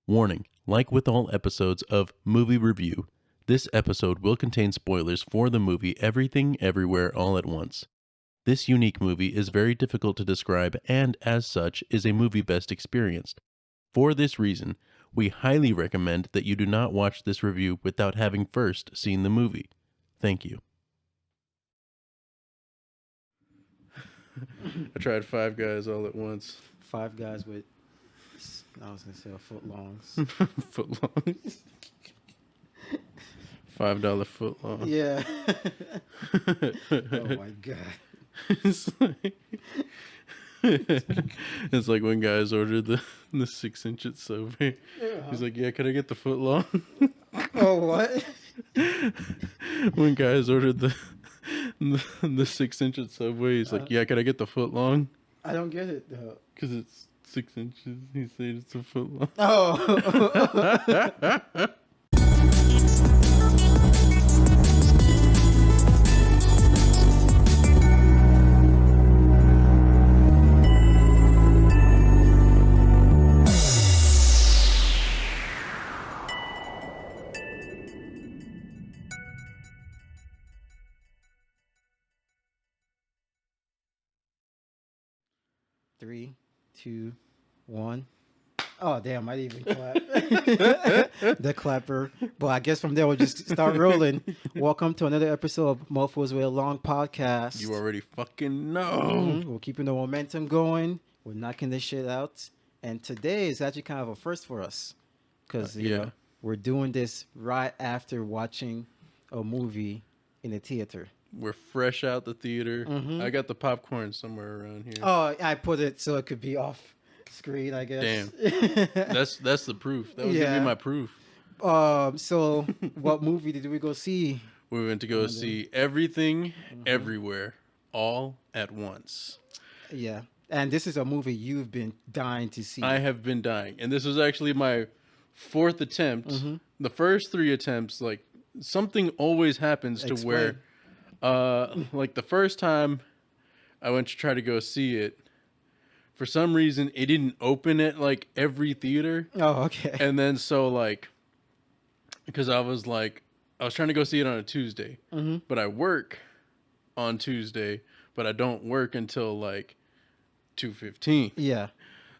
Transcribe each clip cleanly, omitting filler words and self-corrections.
Warning, like with all episodes of Movie Review, this episode will contain spoilers for the movie Everything Everywhere All at Once. This unique movie is very difficult to describe and, as such, is a movie best experienced. For this reason, we highly recommend that you do not watch this review without having first seen the movie. Thank you. I tried Five Guys all at once. Five Guys with, I was going to say footlongs. Footlongs. $5 footlong. Yeah. Oh my God. It's like when guys ordered the 6-inch at Subway. Yeah. He's like, yeah, can I get the footlong? Oh, what? When guys ordered the 6-inch at Subway, he's like, yeah, can I get the footlong? I don't get it though. Because it's 6 inches. He said it's a footlong. Oh. Three, 2, 1. Oh, damn, I didn't even clap. The clapper. But I guess from there we'll just start rolling. Welcome to another episode of Mofos with a Long podcast. You already fucking know. Mm-hmm. We're keeping the momentum going. We're knocking this shit out. And today is actually kind of a first for us. Because, you know, we're doing this right after watching a movie in a theater. We're fresh out the theater. Mm-hmm. I got the popcorn somewhere around here. Oh, I put it so it could be off screen, I guess. Damn. That's the proof. That was gonna be my proof. So what movie did we go see? We went to go see Everything Everywhere All at Once. Yeah. And this is a movie you've been dying to see. I have been dying. And this was actually my fourth attempt. Mm-hmm. The first 3 attempts, like, something always happens to where like the first time I went to try to go see it, for some reason it didn't open at like every theater. Oh, okay. And then so like, because I was trying to go see it on a Tuesday, but I work on Tuesday, but I don't work until like 2:15. Yeah.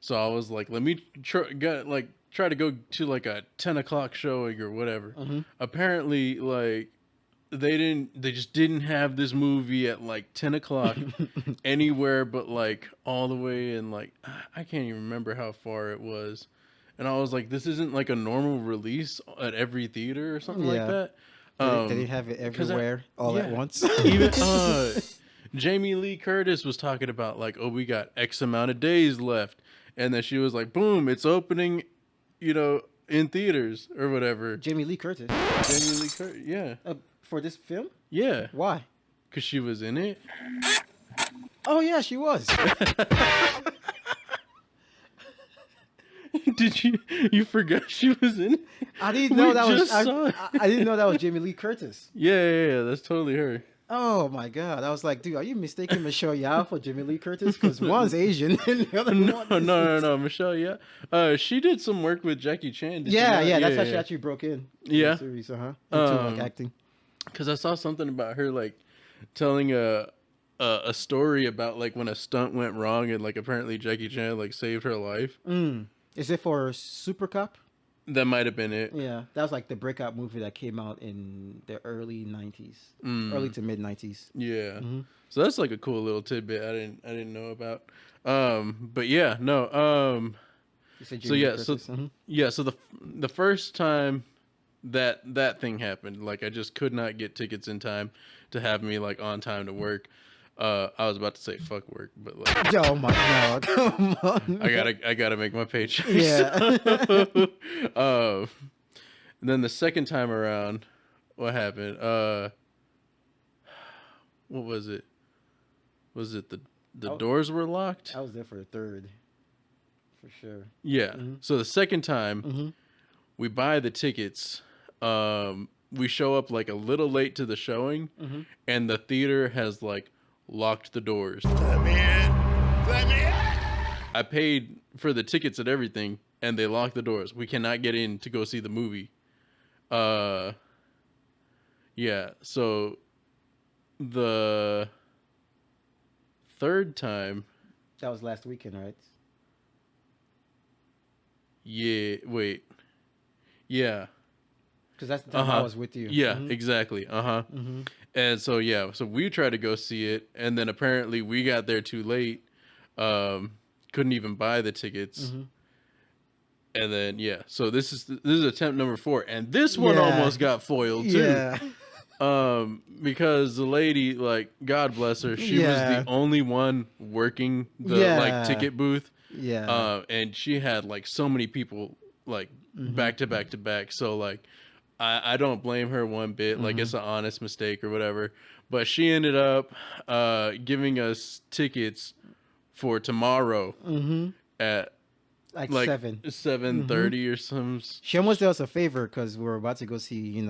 So I was like, let me try to go to like a 10 o'clock showing or whatever. Apparently, like, they just didn't have this movie at like 10 o'clock anywhere but like all the way in, like, I can't even remember how far it was. And I was like, this isn't like a normal release at every theater or something like that. They didn't have it everywhere all at once. Even Jamie Lee Curtis was talking about like, oh, we got X amount of days left. And then she was like, boom, it's opening, you know, in theaters or whatever. Jamie Lee Curtis. Jamie Lee Curtis, yeah. For this film? Yeah. Why? Because she was in it. Oh, yeah, she was. Did you forgot she was in it? I didn't know that was. I didn't know that was Jamie Lee Curtis. Yeah, that's totally her. Oh my God! I was like, dude, are you mistaking Michelle Yeoh for Jamie Lee Curtis? Because one's Asian and the other one. No, Michelle Yeoh. She did some work with Jackie Chan. That's how she actually broke in. Yeah. The series, into like acting. Because I saw something about her like telling a story about like when a stunt went wrong and like apparently Jackie Chan like saved her life. Is it for Super Cop? That might have been it. Yeah, that was like the breakout movie that came out in the early 90s, early to mid 90s. Yeah, so that's like a cool little tidbit I didn't know about. But yeah, no. So the first time that thing happened, like I just could not get tickets in time to have me like on time to work. I was about to say fuck work, but like, oh my God, come on! I gotta make my paycheck. Yeah. And then the second time around, what happened? What was it? Was it the doors were locked? I was there for the third, for sure. Yeah. So the second time, we buy the tickets. We show up like a little late to the showing, and the theater has like locked the doors. Let me in. I paid for the tickets and everything, and they lock the doors. We cannot get in to go see the movie. Uh, yeah. So the third time, That was last weekend, right? yeah. Wait. Yeah. Because that's the Uh time I huh. was with you. Yeah. Exactly. Uh huh. Mm-hmm. And so yeah, so we tried to go see it, and then apparently we got there too late. Um, couldn't even buy the tickets. Mm-hmm. And then yeah, so this is attempt number 4, and this one Yeah. almost got foiled too. Yeah. Because the lady, like, God bless her, she was the Yeah. only one working the like Yeah. ticket booth. Yeah. And she had like so many people like Mm-hmm. back to back to back. So like I don't blame her one bit. Like, Mm-hmm. it's an honest mistake or whatever. But she ended up giving us tickets for tomorrow Mm-hmm. at Like like 7. 7:30 or some. She almost did us a favor because we're about to go see,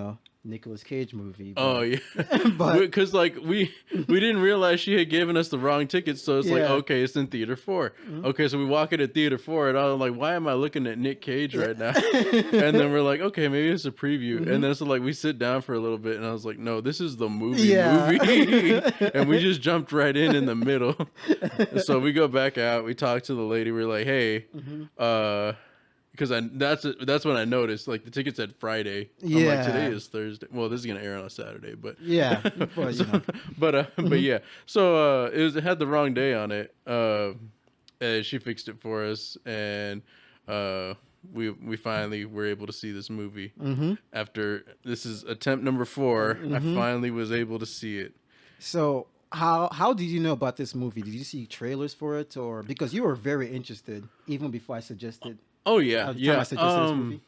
Nicolas Cage movie. Oh But, yeah, but because like we didn't realize she had given us the wrong tickets, so it's like, Yeah. okay, it's in theater 4. Okay, so we walk into theater 4, and I'm like, why am I looking at Nick Cage right now? And then we're like, okay, maybe it's a preview, and then so like we sit down for a little bit, and I was like, no, this is the movie, and we just jumped right in the middle. So we go back out, we talk to the lady, we're like, hey, because that's when I noticed, like, the tickets said Friday. I'm like, Yeah. today is Thursday. Well, this is gonna air on a Saturday, but Yeah, but, but yeah. So it had the wrong day on it. And she fixed it for us, and we finally were able to see this movie. After this is attempt number 4, I finally was able to see it. So how did you know about this movie? Did you see trailers for it, or because you were very interested even before I suggested? Oh yeah, the time I suggested this movie?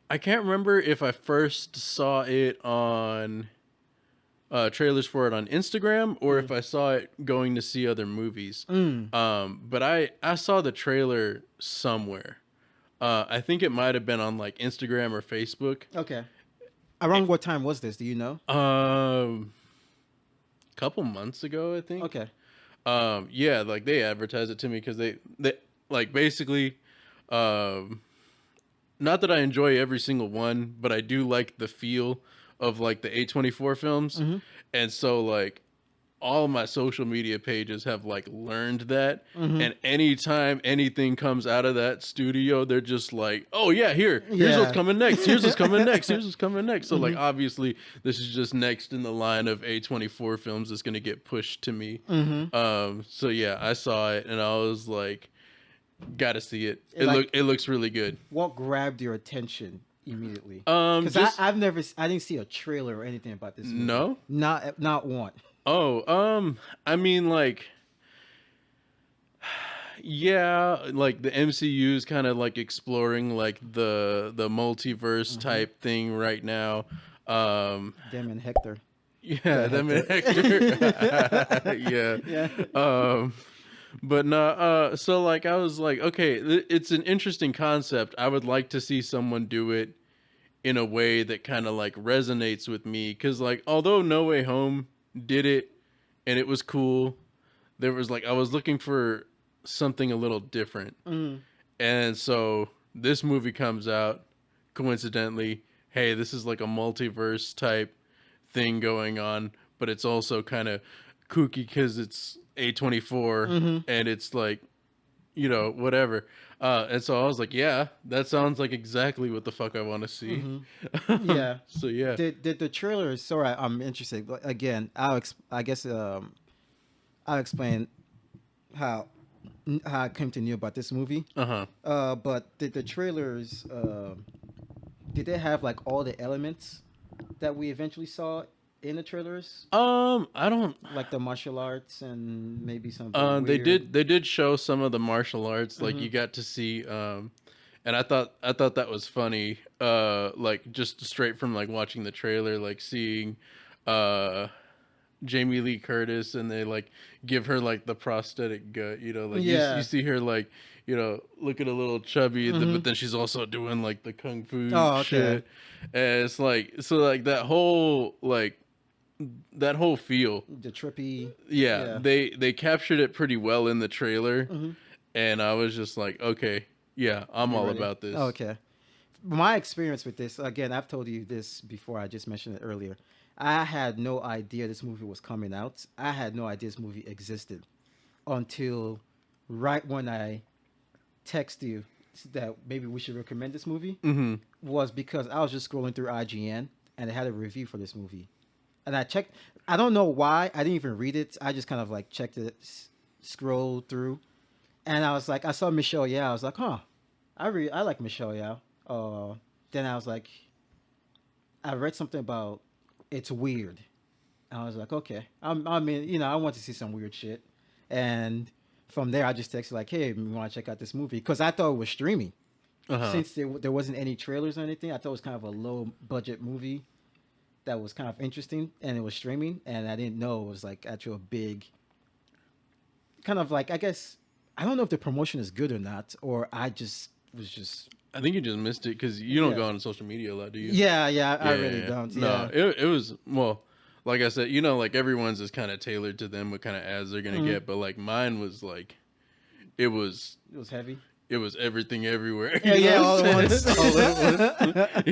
I can't remember if I first saw it on trailers for it on Instagram or if I saw it going to see other movies. But I saw the trailer somewhere. I think it might have been on like Instagram or Facebook. Okay. Around what time was this? Do you know? Couple months ago, I think. Okay. Yeah, like they advertised it to me because they like basically, not that I enjoy every single one, but I do like the feel of like the A24 films. And so like all my social media pages have like learned that, and anytime anything comes out of that studio, they're just like, oh yeah, here's what's coming next, here's what's coming next, here's what's coming next. So like obviously this is just next in the line of A24 films that's going to get pushed to me. So yeah, I saw it and I was like, gotta see it. It looks really good. What grabbed your attention immediately? Because Because I didn't see a trailer or anything about this movie. No? Not one. Oh, I mean, like, yeah, like the MCU is kind of like exploring like the multiverse type thing right now. Them and Hector. Yeah, them and Hector. Yeah. Yeah. But no, so like I was like, okay, it's an interesting concept. I would like to see someone do it in a way that kind of like resonates with me, because like although No Way Home did it and it was cool, there was like I was looking for something a little different. And so this movie comes out coincidentally, hey, this is like a multiverse type thing going on, but it's also kind of kooky because it's A24 and it's like, whatever. And so I was like, yeah, that sounds like exactly what the fuck I want to see. Yeah. So yeah. Did the trailer? Sorry, I'm interested. But again, I guess I'll explain how I came to know about this movie. But did the trailers? Did they have like all the elements that we eventually saw in the trailers? I don't like the martial arts and maybe some. They did show some of the martial arts. Like you got to see and I thought that was funny. Like just straight from like watching the trailer, like seeing Jamie Lee Curtis, and they like give her like the prosthetic gut, like you see her like, looking a little chubby, but then she's also doing like the kung fu shit. And it's like, so like that whole feel, the trippy. They captured it pretty well in the trailer. And I was just like, okay, Yeah, I'm You all ready? about this. Okay. My experience with this, again, I've told you this before. I just mentioned it earlier. I had no idea this movie was coming out. I had no idea this movie existed until right when I text you that maybe we should recommend this movie Mm-hmm. was because I was just scrolling through IGN and they had a review for this movie. And I checked, I don't know why, I didn't even read it. I just kind of like checked it, scrolled through, and I was like, I saw Michelle Yeoh. I was like, huh, I like Michelle Yeoh. Then I was like, I read something about it's weird. I was like, okay, I mean, I want to see some weird shit, and from there I just texted like, hey, we want to check out this movie because I thought it was streaming. Uh-huh. Since there wasn't any trailers or anything, I thought it was kind of a low budget movie that was kind of interesting, and it was streaming, and I didn't know it was like actual big, kind of like I guess I don't know if the promotion is good or not, or I just was just I think you just missed it because you don't yeah go on social media a lot, do you? yeah I Yeah, yeah, really yeah. don't No, yeah. it was, well, like I said, like everyone's is kind of tailored to them what kind of ads they're gonna Mhm. get, but like mine was like it was It was heavy. it was everything everywhere. Yeah, You yeah, know all what at I'm once. saying? All at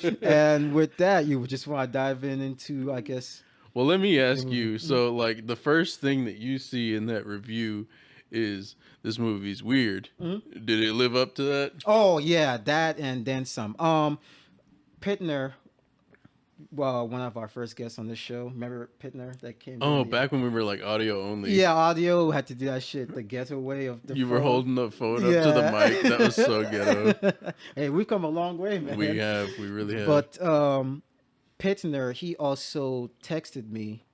once. And with that, you would just want to dive into, I guess, Well, let me the ask movie. you. Mhm. So, like, the first thing that you see in that review is this movie's weird. Mhm. Did it live up to that? Oh yeah, that and then some. Pittner, well, one of our first guests on this show. Remember Pittner that came Oh, during the back when we were like audio only, yeah audio had to do that shit the ghetto way of the you were phone. holding the phone up to the Yeah. mic. That was so ghetto. Hey, we've come a long way, We man. have, we really have. But Pittner, he also texted me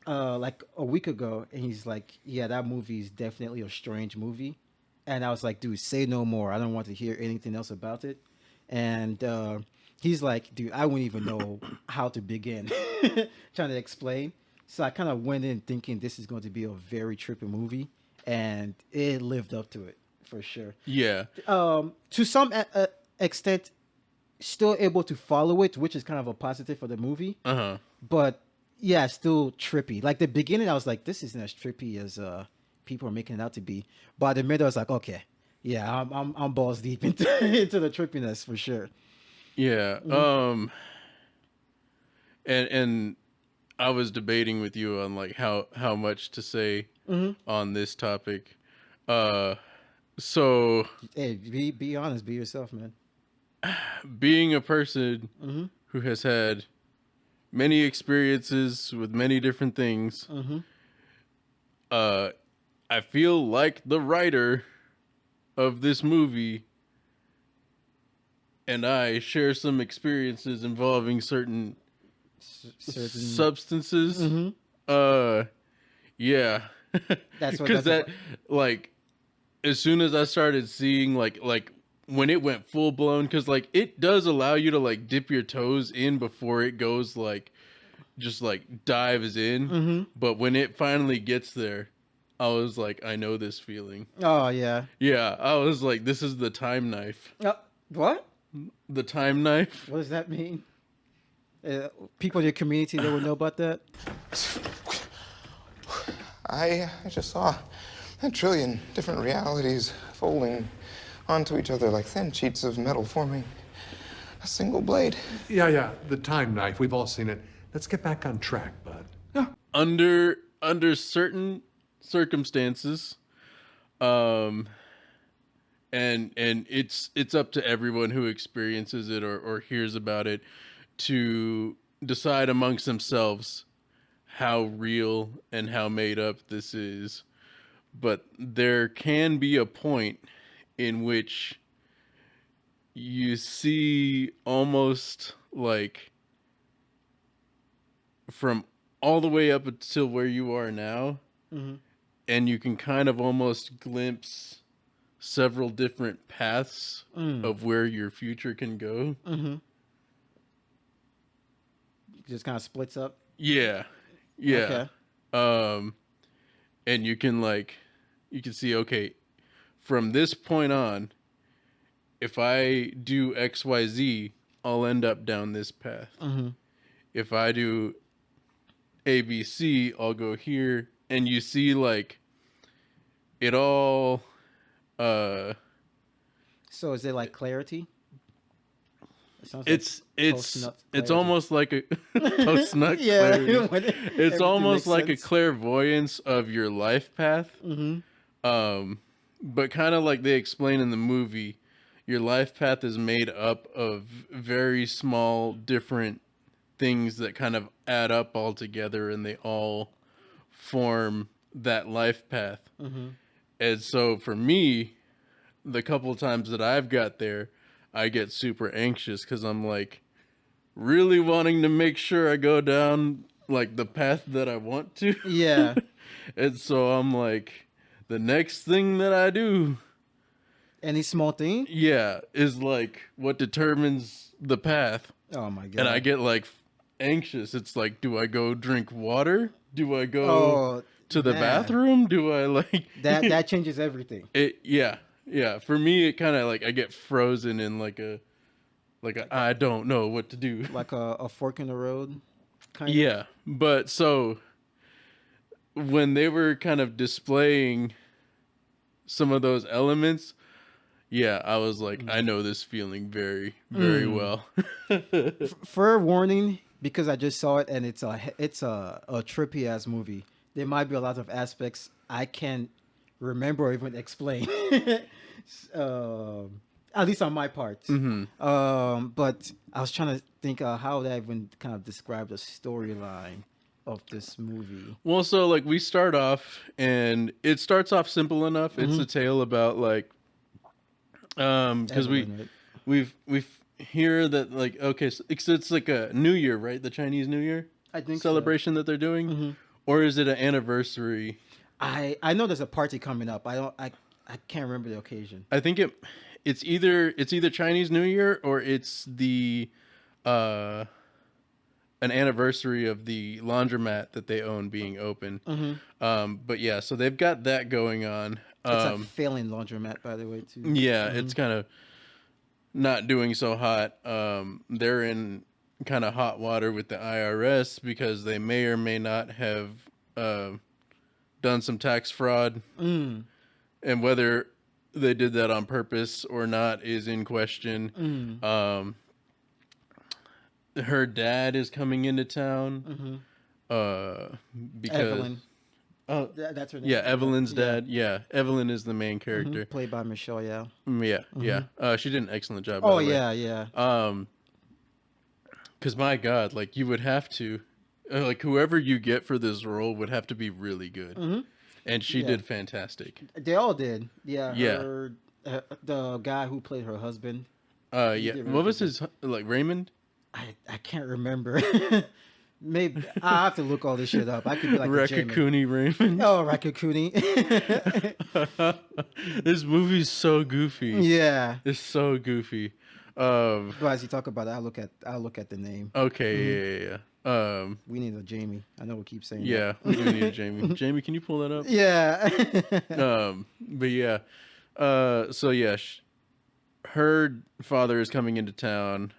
like a week ago, and he's like, "Yeah, that movie is definitely a strange movie." And I was like, "Dude, say no more. I don't want to hear anything else about it." And he's like, "Dude, I wouldn't even know how to begin trying to explain." So I kind of went in thinking this is going to be a very trippy movie, and it lived up to it for sure. Yeah, To some extent, still able to follow it, which is kind of a positive for the movie. uh huh. But yeah, still trippy. Like the beginning, I was like, this isn't as trippy as people are making it out to be. By the middle, I was like, okay, yeah, I'm balls deep into into the trippiness for sure. Yeah. Hmm. And I was debating with you on like how much to say Hmm. on this topic. Uh, so Hey, be honest, be yourself, man. being a person Hmm. who has had many experiences with many different things, Hmm. uh, I feel like the writer of this movie and I share some experiences involving certain Certain. substances. Hmm. Uh, yeah, That's what. because That's that what. like as soon as I started seeing like when it went full blown, because like it does allow you to like dip your toes in before it goes like just like dives in, Hmm. but when it finally gets there, I was like, I know this feeling. Oh yeah. Yeah, I was like, this is the time knife. What? The time knife. What does that mean? People in your community, they would know about that. I just saw a trillion different realities folding onto each other like thin sheets of metal forming a single blade. Yeah, the time knife. We've all seen it. Let's get back on track, bud. Yeah. Under certain circumstances, um and it's up to everyone who experiences it or hears about it to decide amongst themselves how real and how made up this is. But there can be a point in which you see almost like from all the way up until where you are now, Hmm. and you can kind of almost glimpse several different paths Mm. of where your future can go. Hmm. Just kind of splits up. Yeah. Yeah. Okay. Um and you can see, okay, from this point on, if I do XYZ, I'll end up down this path. Hmm. If I do ABC, I'll go here, and you see like it all Uh, So is it like clarity? It sounds it's post-nut it's clarity. almost like a post nut Yeah, clarity. when It's everything almost makes like a sense. clairvoyance of your life path. But kind of like they explain in the movie, your life path is made up of very small, different things that kind of add up all together, and they all form that life path. And so for me, the couple times that I've got there, I get super anxious because I'm like really wanting to make sure I go down like the path that I want to. Yeah. And so I'm like, the next thing that I do, Any small thing? yeah, is like what determines the path. Oh my god. And I get like anxious. It's like, do I go drink water? Do I go Oh, to the man. bathroom? Do I like That changes everything. it? Yeah. Yeah. For me, it kind of like I get frozen in like a I don't know what to do. Like a fork in the road kind of. Yeah. But so when they were kind of displaying some of those elements, yeah, I was like, I know this feeling very, very well. Fair warning, because I just saw it and it's a trippy ass movie. There might be a lot of aspects I can't remember or even explain. At least on my part. But I was trying to think how would I even kind of describe the storyline of this movie. Well, so like we start off, and it starts off simple enough. It's a tale about like, because Evelyn, right? we've hear that like okay, so it's like a New Year, right? The Chinese New Year I think celebration that they're doing, or is it an anniversary? I know there's a party coming up. I can't remember the occasion. I think it's either Chinese New Year or it's the an anniversary of the laundromat that they own being open. But yeah, so they've got that going on. It's a failing laundromat, by the way, too. Yeah, it's kind of not doing so hot. They're in kind of hot water with the IRS because they may or may not have done some tax fraud. And whether they did that on purpose or not is in question. Her dad is coming into town because Evelyn. oh That's her name. yeah, Evelyn's dad. Yeah, Evelyn is the main character. Played by Michelle Yeoh. Yeah. She did an excellent job. By Oh the way. yeah. Because my God, like you would have to, like whoever you get for this role would have to be really good, and she did fantastic. They all did. Yeah. Yeah. Her, the guy who played her husband. Yeah. did really What was good. his like Raymond? I can't remember. Maybe I have to look all this shit up. I could be like a Jamie. Rakakuni Raymond. Oh, Rakakuni. This movie's so goofy. Yeah. It's so goofy. But as you talk about it, I'll look at the name. Okay. Yeah. We need a Jamie. I know we keep saying Yeah. We do need a Jamie. Jamie, can you pull that up? that. Yeah. But yeah. So yeah, her father is coming into town.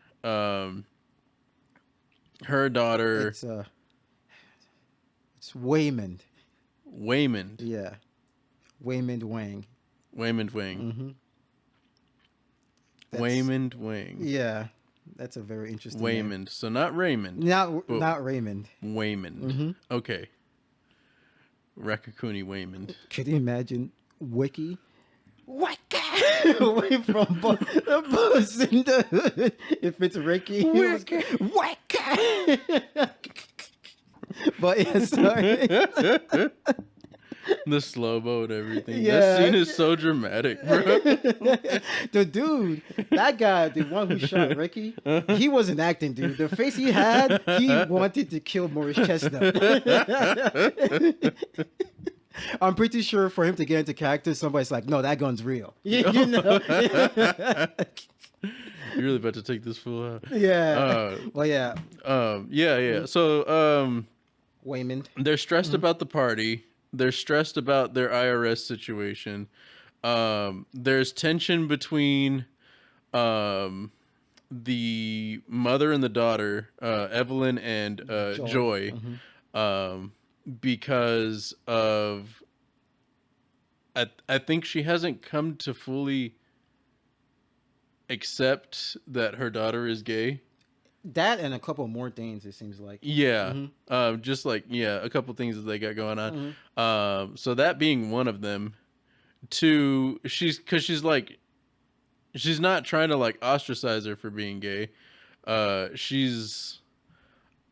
Her daughter, It's Waymond. Waymond. Yeah. Waymond Wang. Waymond Wang. Waymond Wang. Yeah. That's a very interesting Waymond. name. So not Raymond. Not Raymond. Waymond. Okay. Rakakuni Waymond. Could you imagine Wiki? Wicca! Away from the bus in the hood. If it's Ricky. Wicca! But yeah, sorry. The slow-mo and everything. Yeah. That scene is so dramatic, bro. The dude, that guy, the one who shot Ricky, he wasn't acting, dude. The face he had, he wanted to kill Maurice Chestnut. I'm pretty sure for him to get into character, somebody's like, no, that gun's real. You know? You're really about to take this fool out. Yeah. Well, yeah. Yeah. So, Waymond. they're stressed about the party. They're stressed about their IRS situation. There's tension between the mother and the daughter, Evelyn and Joy, because of I think she hasn't come to fully accept that her daughter is gay. That and a couple more things, it seems like. Yeah. Hmm. Just like, yeah, a couple things that they got going on. Hmm. So that being one of them. Two, cause she's like, she's not trying to like ostracize her for being gay. She's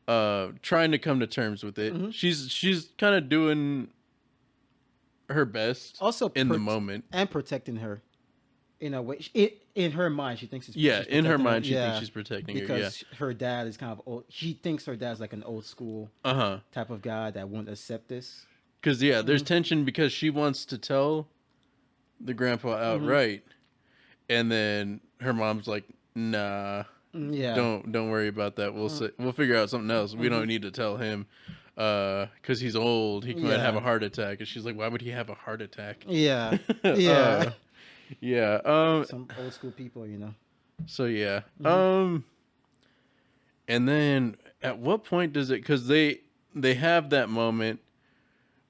trying to come to terms with it. Hmm. She's kind of doing her best Also, in the moment. and protecting her in a way. In her mind, she thinks Yeah, she's in her protecting mind, she Yeah, thinks she's protecting her. Yeah. because her dad is kind of old. She thinks her dad's like an old school Uh-huh. type of guy that won't accept this. Because yeah, there's tension because she wants to tell the grandpa outright, and then her mom's like, "Nah, Yeah. don't worry about that. We'll figure out something else. We don't need to tell him, because he's old. He might have a heart attack." And she's like, "Why would he have a heart attack?" Yeah. Yeah. Yeah. Some old school people, you know. So yeah. And then at what point does it? Because they have that moment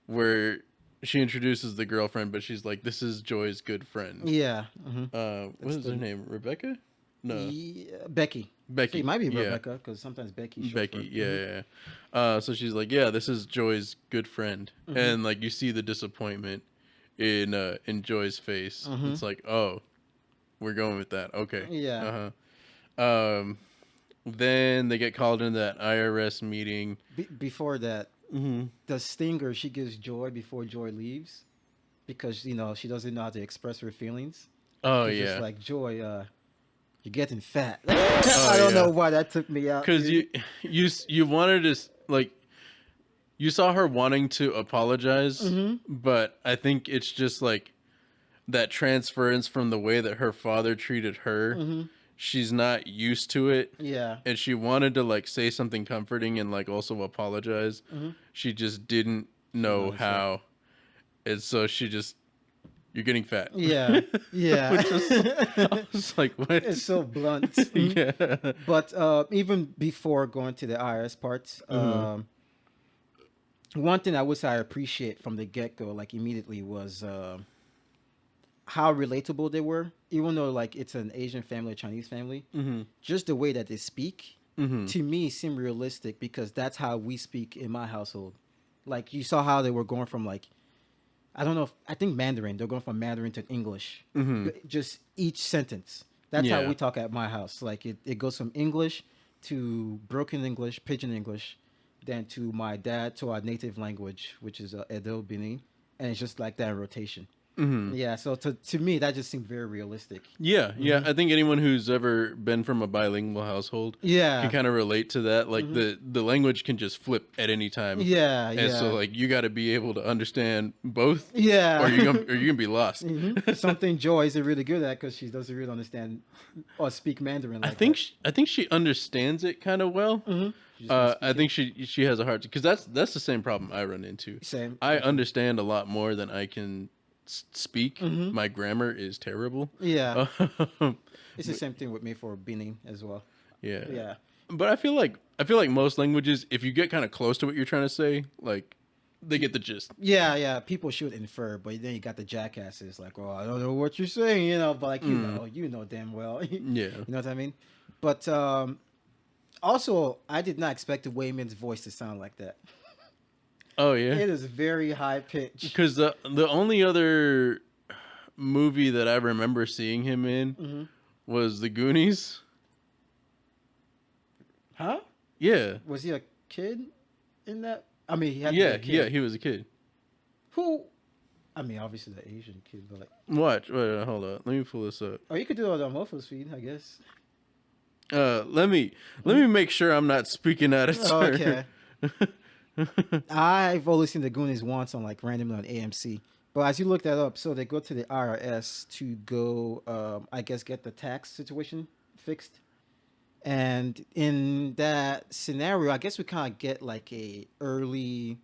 where she introduces the girlfriend, but she's like, "This is Joy's good friend." Yeah. What is her name? Rebecca? No, Yeah, Becky. Becky. So it might be Yeah. Rebecca because sometimes Becky. Becky. Yeah, yeah. So she's like, "Yeah, this is Joy's good friend," and like you see the disappointment in Joy's face. It's like, oh, we're going with that. Okay. Yeah. Then they get called into that IRS meeting. Before that, the stinger she gives Joy before Joy leaves, because you know she doesn't know how to express her feelings. Oh It's yeah. just like, Joy, you're getting fat. I don't know why that took me out. Because dude. you wanted to like, you saw her wanting to apologize, but I think it's just like that transference from the way that her father treated her. She's not used to it. Yeah. And she wanted to like say something comforting and like also apologize. She just didn't know how. And so she just, "You're getting fat." Yeah. Yeah. I was like, what? It's so blunt. Yeah. But even before going to the IRS parts, one thing I would say I appreciate from the get go, like immediately, was how relatable they were. Even though like it's an Asian family, a Chinese family, just the way that they speak to me seemed realistic because that's how we speak in my household. Like you saw how they were going from like, I don't know if, I think Mandarin. They're going from Mandarin to English. Just each sentence. That's how Yeah. we talk at my house. Like it goes from English to broken English, pidgin English, then to my dad to our native language, which is Edo Bini, and it's just like that in rotation. Yeah, so to me that just seemed very realistic. Yeah, yeah. I think anyone who's ever been from a bilingual household Yeah. can kind of relate to that. Like the language can just flip at any time. Yeah, And so yeah. like you got to be able to understand both. Yeah. Or you're gonna be lost. Something Joy isn't really good at because she doesn't really understand or speak Mandarin. Like I think she understands it kind of well. I think she has a hard because that's the same problem I run into. Same. I understand a lot more than I can speak. My grammar is terrible. Yeah. It's the same thing with me for Benin as well. Yeah. Yeah. But I feel like most languages, if you get kind of close to what you're trying to say, like they get the gist. Yeah, yeah. People should infer, but then you got the jackasses like, "Oh, I don't know what you're saying," you know. But like, you know damn well. Yeah. You know what I mean? But also, I did not expect the Wayman's voice to sound like that. Oh yeah. It is very high pitched. Because the only other movie that I remember seeing him in was the Goonies. Huh? Yeah. Was he a kid in that? I mean, he had to Yeah. be a kid. Yeah. He was a kid. Who? I mean, obviously the Asian kid, but like, Watch. Wait, hold on. Let me pull this up. or you could do it on Mofos feed, I guess. Let me make sure I'm not speaking out of turn. Okay. I've only seen the Goonies once on like randomly on AMC. But as you look that up, so they go to the IRS to go, I guess, get the tax situation fixed. And in that scenario, I guess we kind of get like a early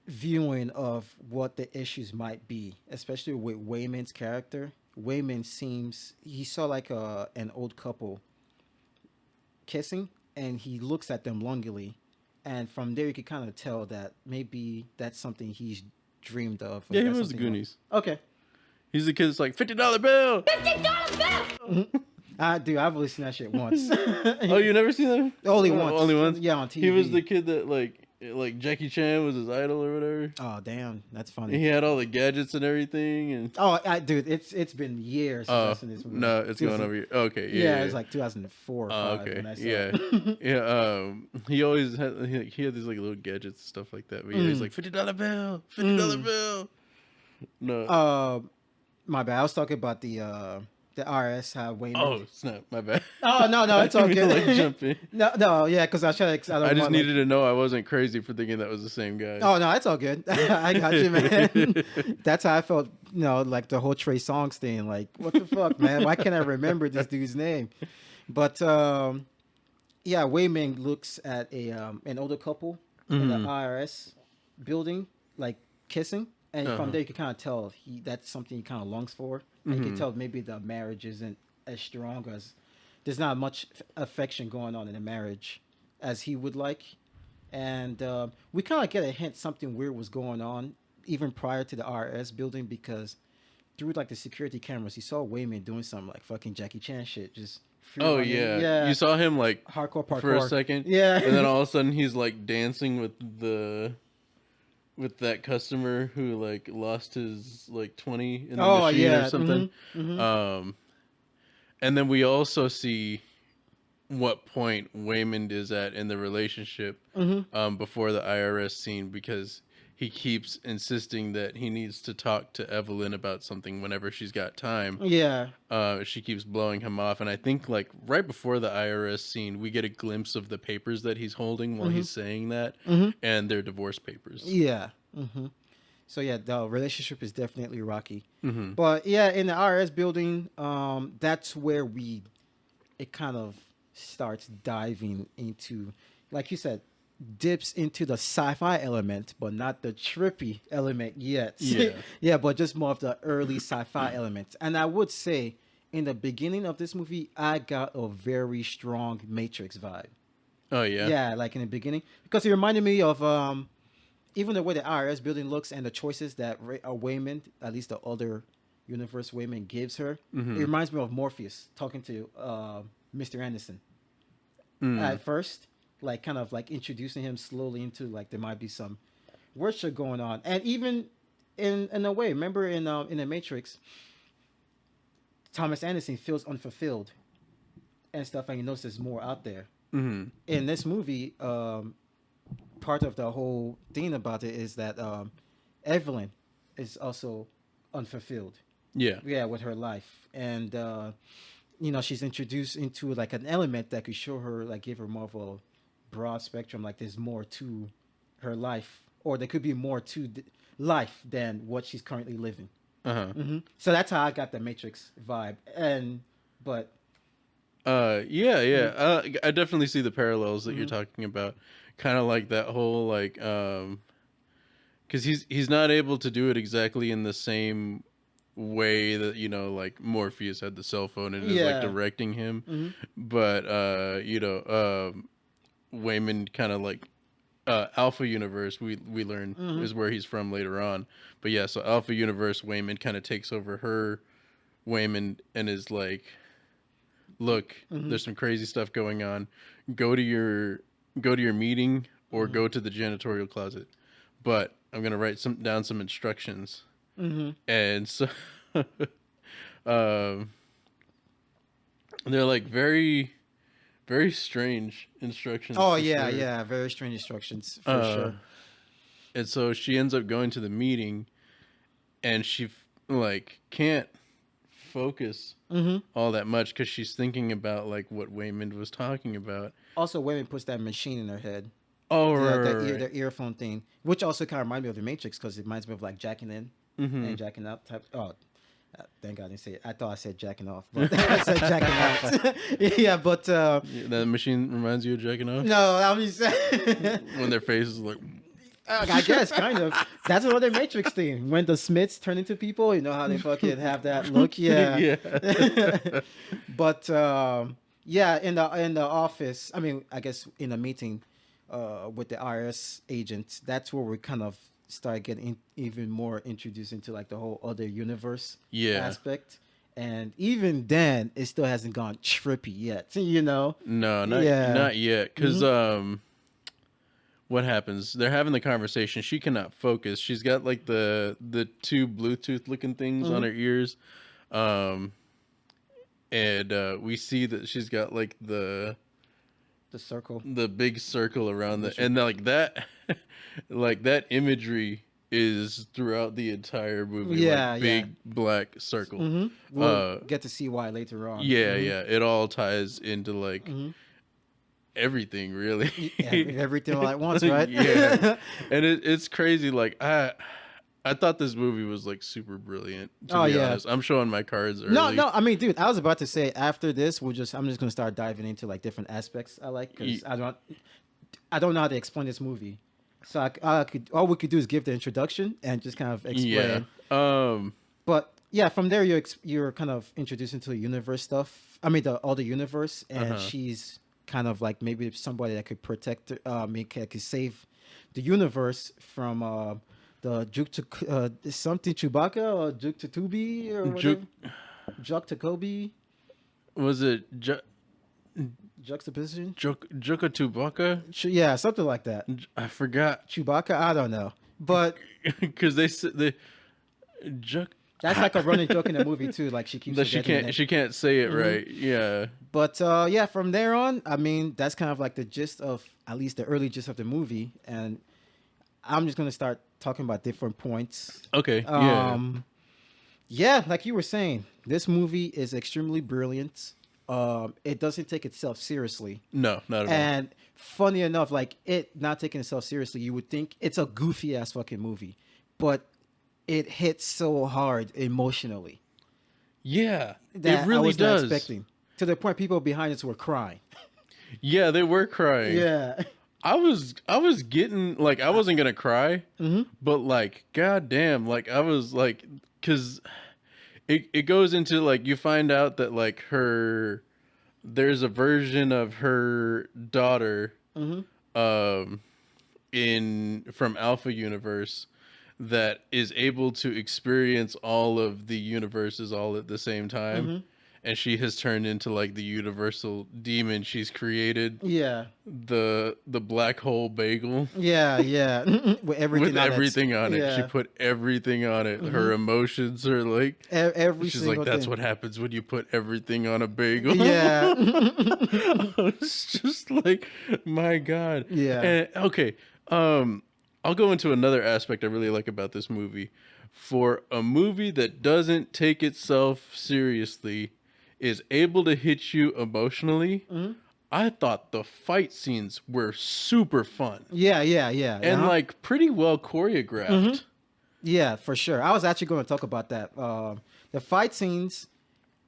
viewing of what the issues might be, especially with Wayman's character. Wayman seems he saw like an old couple kissing, and he looks at them longingly, and from there you can kind of tell that maybe that's something he's dreamed of. Yeah, he That's was the something Goonies. Okay. He's the kid that's like $50 bill. Dude, I've only seen that shit once. Oh, you never seen that? Only Oh, once. Only once. Yeah, on TV. He was the kid that like Jackie Chan was his idol or whatever. Oh damn, that's funny. He had all the gadgets and everything, and Dude, it's been years since I've seen this movie. no, it's going over here. Okay, Yeah, it was like 2004 or 5 okay, when I saw yeah, it. yeah. He always had he had these like little gadgets and stuff like that. But yeah, he's like $50 bill, $50 bill. No. My bad. I was talking about the RS how Wayne. Oh snap! My bad. Oh no, it's all I didn't good. mean to, like, jump in. No, yeah, because I was trying to. I just needed to know I wasn't crazy for thinking that was the same guy. Oh no, it's all good. I got you, man. That's how I felt. Like the whole Trey Songz thing. Like, what the fuck, man? Why can't I remember this dude's name? But yeah, Wayman looks at an older couple in the IRS building, like kissing, and from there you can kind of tell that's something he kind of longs for. And you can tell maybe the marriage isn't as strong as there's not much affection going on in the marriage as he would like. And we kind of get a hint something weird was going on even prior to the RS building because through like the security cameras, you saw Wayman doing some like fucking Jackie Chan shit. Just Oh yeah. You saw him like hardcore parkour for a second. Yeah. And then all of a sudden he's like dancing with that customer who like lost his like 20 in the machine or something. And then we also see what point Waymond is at in the relationship before the IRS scene because he keeps insisting that he needs to talk to Evelyn about something whenever she's got time. Yeah. She keeps blowing him off. And I think like right before the IRS scene, we get a glimpse of the papers that he's holding while he's saying that. And they're divorce papers. Yeah. So yeah, the relationship is definitely rocky. But yeah, in the IRS building, that's where it kind of starts diving into, like you said, dips into the sci-fi element, but not the trippy element yet. Yeah. Yeah, but just more of the early sci-fi elements. And I would say in the beginning of this movie, I got a very strong Matrix vibe. Oh yeah. Yeah, like in the beginning, because it reminded me of even the way the IRS building looks and the choices that Wayman, at least the other universe Wayman gives her. It reminds me of Morpheus talking to Mr. Anderson at first, like kind of like introducing him slowly into like there might be some worship going on, and even in a way, remember in the Matrix, Thomas Anderson feels unfulfilled and stuff, and he knows there's more out there. In this movie, part of the whole thing about it is that Evelyn is also unfulfilled. Yeah, with her life, and she's introduced into like an element that could show her, like, give her more of a broad spectrum, like there's more to her life, or there could be more to life than what she's currently living. So that's how I got the Matrix vibe, I definitely see the parallels that you're talking about. Kind of like that whole like because he's not able to do it exactly in the same way that like Morpheus had the cell phone and is like directing him, but Wayman kind of like Alpha Universe we learn is where he's from later on, but yeah, so Alpha Universe Wayman kind of takes over her Wayman and is like, look, there's some crazy stuff going on, go to your meeting or go to the janitorial closet, but I'm gonna write down some instructions. And so they're like very, very strange instructions. Oh yeah, sure. Yeah, very strange instructions for sure. And so she ends up going to the meeting, and she like can't focus all that much because she's thinking about like what Waymond was talking about. Also, Waymond puts that machine in her head. Oh, the earphone thing, which also kind of reminds me of the Matrix because it reminds me of like jacking in and jacking out type. Oh, thank God I didn't say it. I thought I said jacking off, but I said jacking out. Yeah, but that machine reminds you of jacking off. No, I'm just when their face is like. I guess kind of. That's another Matrix thing. When the Smiths turn into people, you know how they fucking have that look. Yeah. But yeah, in the office. I mean, I guess in a meeting with the IRS agent, that's where we kind of start getting even more introduced into like the whole other universe Yeah. aspect. And even then, it still hasn't gone trippy yet. You know? No, Yeah. not yet. Because what happens? They're having the conversation. She cannot focus. She's got like the two Bluetooth looking things on her ears, and we see that she's got like the circle. big circle around the, and like that, like that imagery is throughout the entire movie. Yeah, like big black circle. We'll get to see why later on. Yeah, yeah. It all ties into like everything, really. Everything all at once, right? Yeah. And it's crazy. Like I thought this movie was like super brilliant. To be honest, I'm showing my cards early. No. I mean, dude, I was about to say after this, I'm just gonna start diving into like different aspects I like because I don't know how to explain this movie. So all we could do is give the introduction and just kind of explain. Yeah. But yeah, from there you're kind of introduced into the universe stuff. I mean, the other universe, and she's kind of like maybe somebody that could protect, could save the universe from the something Chewbacca or Juke Tubi or whatever. Juke Takobi. Was it Juxtaposition? Joka Chewbacca? Yeah, something like that. I forgot. Chewbacca, I don't know, but because they that's like a running joke in the movie too. Like she keeps she can't say it right. Yeah. But yeah, from there on, I mean, that's kind of like the gist of at least the early gist of the movie, and I'm just gonna start talking about different points. Okay. Yeah. Yeah, like you were saying, this movie is extremely brilliant. It doesn't take itself seriously. No, not at all. And funny enough, like it not taking itself seriously, you would think it's a goofy ass fucking movie, but it hits so hard emotionally. Yeah, that it really I was does. not expecting. To the point people behind us were crying. Yeah, they were crying. Yeah. I was getting like I wasn't gonna cry, but like goddamn, like I was like, because it goes into like you find out that like there's a version of her daughter from Alpha Universe that is able to experience all of the universes all at the same time. And she has turned into like the universal demon she's created. Yeah. The black hole bagel. Yeah. With everything on it. Yeah. She put everything on it. Her emotions are like she's like, that's what happens when you put everything on a bagel. Yeah. It's just like, my God. Yeah. And, okay. I'll go into another aspect I really like about this movie. For a movie that doesn't take itself seriously, is able to hit you emotionally, I thought the fight scenes were super fun. Yeah. And like pretty well choreographed. Yeah, for sure. I was actually going to talk about that. The fight scenes,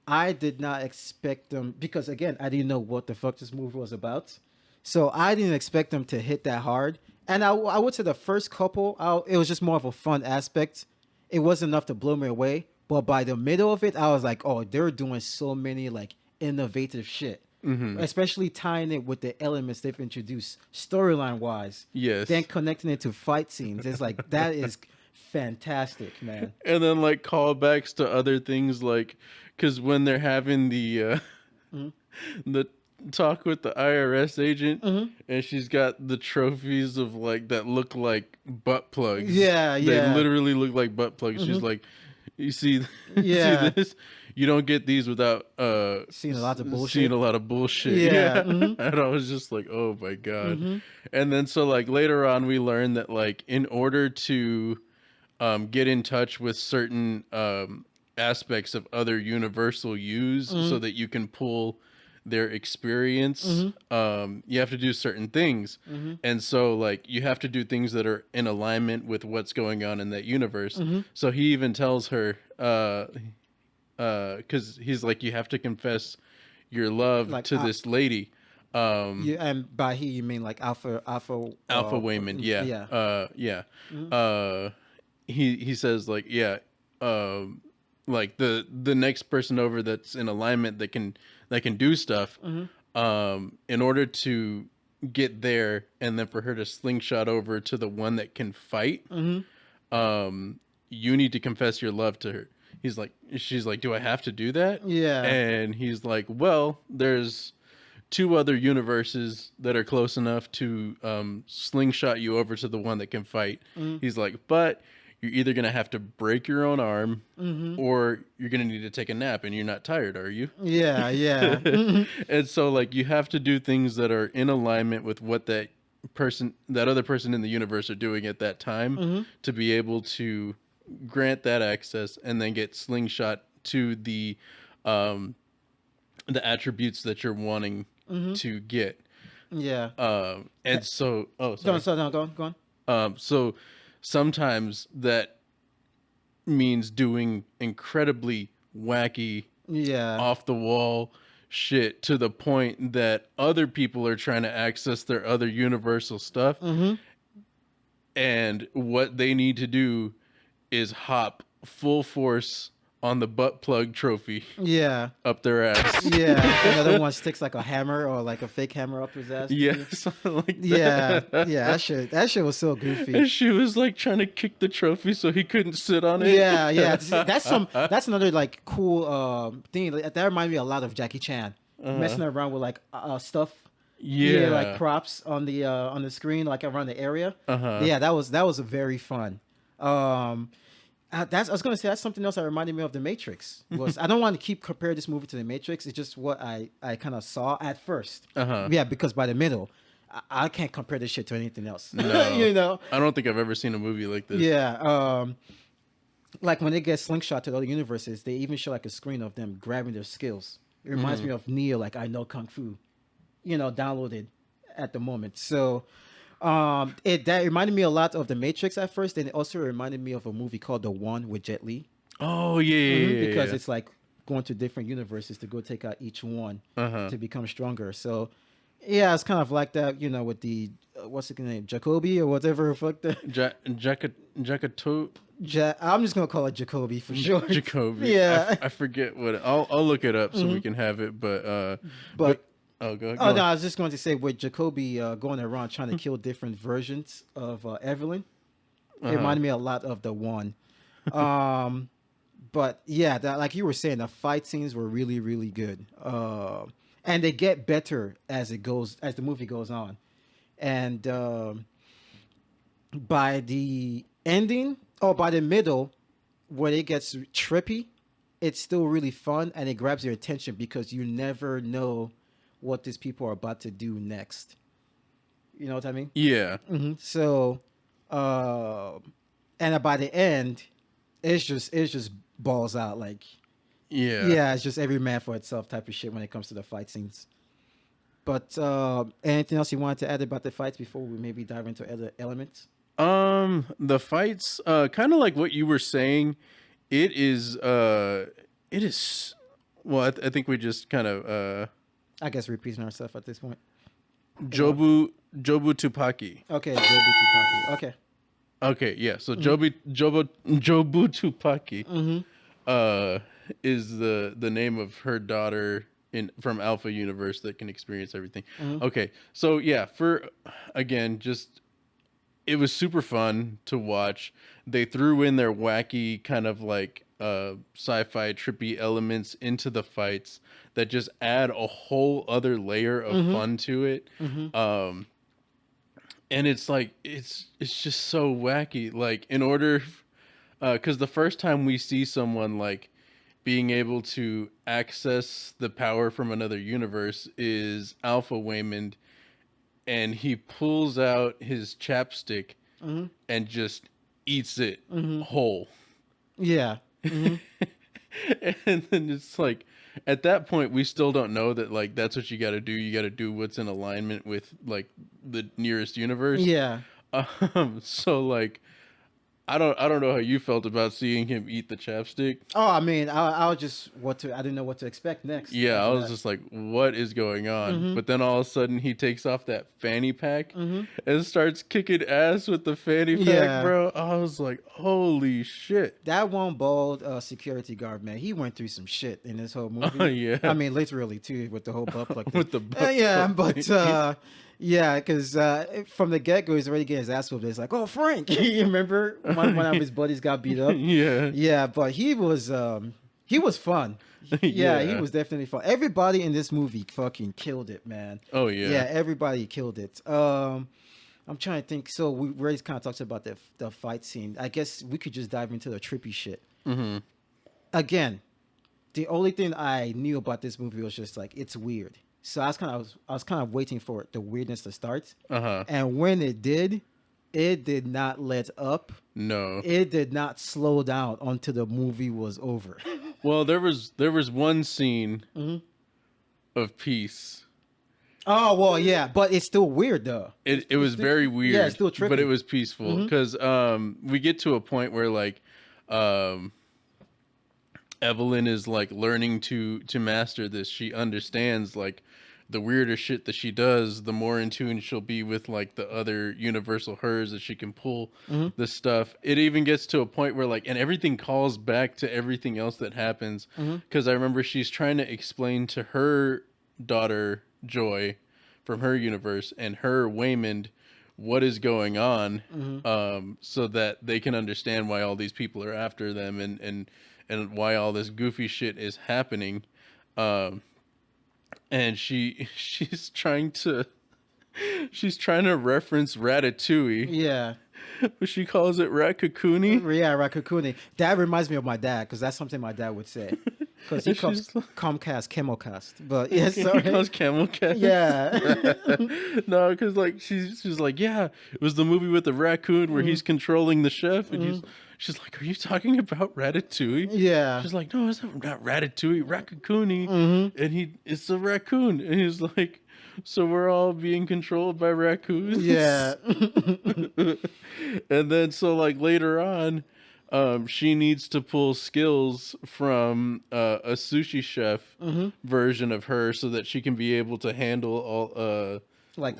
I did not expect them because again, I didn't know what the fuck this movie was about. So I didn't expect them to hit that hard. And I would say the first couple, it was just more of a fun aspect. It wasn't enough to blow me away. But by the middle of it, I was like, oh, they're doing so many like innovative shit. Especially tying it with the elements they've introduced storyline wise. Yes. Then connecting it to fight scenes. It's like, that is fantastic, man. And then like callbacks to other things, like, because when they're having the talk with the IRS agent, and she's got the trophies of like that look like butt plugs. Yeah. They literally look like butt plugs. She's like, you see, see this? You don't get these without seeing a lot of bullshit. Seeing a lot of bullshit. Yeah. And I was just like, oh my God. And then so like later on we learned that like in order to get in touch with certain aspects of other universal U's so that you can pull their experience, you have to do certain things. And so like you have to do things that are in alignment with what's going on in that universe. So he even tells her, because he's like, you have to confess your love like, to this lady. And by he you mean like Alpha Wayman. He says like, like the next person over that's in alignment that can do stuff, in order to get there and then for her to slingshot over to the one that can fight, you need to confess your love to her. She's like, do I have to do that? Yeah. And he's like, well, there's 2 other universes that are close enough to slingshot you over to the one that can fight. He's like, but you're either going to have to break your own arm or you're going to need to take a nap, and you're not tired, are you? Yeah, yeah. And so like you have to do things that are in alignment with what that other person in the universe are doing at that time to be able to grant that access and then get slingshot to the attributes that you're wanting to get. Yeah. And so sorry. Go on. So sometimes that means doing incredibly wacky, off the wall shit to the point that other people are trying to access their other universal stuff. And what they need to do is hop full force on the butt plug trophy up their ass. Yeah. Another one sticks like a hammer or like a fake hammer up his ass. Yeah, something like Yeah. that. Yeah. That shit was so goofy. And she was like trying to kick the trophy so he couldn't sit on it. Yeah, yeah. That's another like cool thing. Like, that reminds me a lot of Jackie Chan messing around with like stuff. Yeah, like props on the screen, like around the area. Yeah, that was a very fun. I was gonna say that's something else that reminded me of The Matrix. Was I don't want to keep compare this movie to The Matrix. It's just what I kind of saw at first. Yeah, because by the middle, I can't compare this shit to anything else. No, you know. I don't think I've ever seen a movie like this. Yeah. Like when they get slingshot to the other universes, they even show like a screen of them grabbing their skills. It reminds me of Neo, like I know Kung Fu, downloaded at the moment. So that reminded me a lot of The Matrix at first, and it also reminded me of a movie called The One with Jet Li. Oh yeah, because it's like going to different universes to go take out each one to become stronger. So yeah, it's kind of like that, with the what's his name, Jacoby or whatever. Fuck that. I'm just gonna call it Jacoby for sure. Jacoby. Yeah, I forget what. I'll look it up so we can have it. But oh, go ahead. No, I was just going to say with Jacoby going around trying to kill different versions of Evelyn, it reminded me a lot of The One. But yeah, like you were saying, the fight scenes were really, really good, and they get better as the movie goes on, and by the ending or by the middle, when it gets trippy, it's still really fun and it grabs your attention because you never know what these people are about to do next. You know what I mean? Yeah. So, and by the end, it's just balls out. Like, yeah, it's just every man for itself type of shit when it comes to the fight scenes. But anything else you wanted to add about the fights before we maybe dive into other elements? The fights, kind of like what you were saying, it is. Well, I think we just kind of I guess repeating ourselves at this point. Jobu Tupaki. Okay, Jobu Tupaki. Okay. Okay, yeah. So Jobu Tupaki is the name of her daughter from Alpha Universe that can experience everything. Okay. So yeah, it was super fun to watch. They threw in their wacky kind of like sci-fi trippy elements into the fights that just add a whole other layer of fun to it. And it's like it's just so wacky. Like in order, because the first time we see someone like being able to access the power from another universe is Alpha Waymond, and he pulls out his chapstick and just eats it whole. Yeah. And then it's like, at that point, we still don't know that like that's what you got to do. You got to do what's in alignment with like the nearest universe. Yeah. So like, I don't know how you felt about seeing him eat the chapstick. Oh, I mean, I was just I didn't know what to expect next. Yeah, I was just like, what is going on? But then all of a sudden he takes off that fanny pack and starts kicking ass with the fanny pack, bro. I was like, holy shit. That one bald security guard, man, he went through some shit in this whole movie. Oh, yeah. I mean, literally too, with the whole butt plug thing. With the butt yeah, plug but Yeah, because from the get go, he's already getting his ass whooped. It's like, oh, Frank, you remember one of his buddies got beat up? Yeah. Yeah, but he was fun. Yeah, he Yeah. was definitely fun. Everybody in this movie fucking killed it, man. Oh Yeah, yeah. everybody killed it. I'm trying to think. So we already kind of talked about the fight scene. I guess we could just dive into the trippy shit. Mm-hmm. Again, the only thing I knew about this movie was just like it's weird. So I was kind of waiting for the weirdness to start. Uh-huh. And when it did not let up. No. It did not slow down until the movie was over. Well, there was one scene Mm-hmm. of peace. Oh well, yeah, but it's still weird though. It was very weird. yeah, it's still trippy. But it was peaceful because we get to a point where like Evelyn is like learning to master this. She understands like the weirder shit that she does, the more in tune she'll be with like the other universal hers that she can pull this stuff. It even gets to a point where like, and everything calls back to everything else that happens. Because I remember she's trying to explain to her daughter Joy from her universe and her Waymond what is going on, so that they can understand why all these people are after them and why all this goofy shit is happening. And she's trying to reference Ratatouille, Yeah, but she calls it Ratatouille. yeah, Rakakuni. That reminds me of my dad because that's something my dad would say. Because he calls She's like- Comcast Chemocast. But yeah, He sorry. calls Camel Cat. Yeah. No, because like she's like, yeah, it was the movie with the raccoon where he's controlling the chef, and she's like, are you talking about Ratatouille? Yeah. She's like, no, it's not Ratatouille, Ratatouille, and it's a raccoon, and he's like, so we're all being controlled by raccoons. Yeah. And then so like later on, she needs to pull skills from a sushi chef version of her so that she can be able to handle all like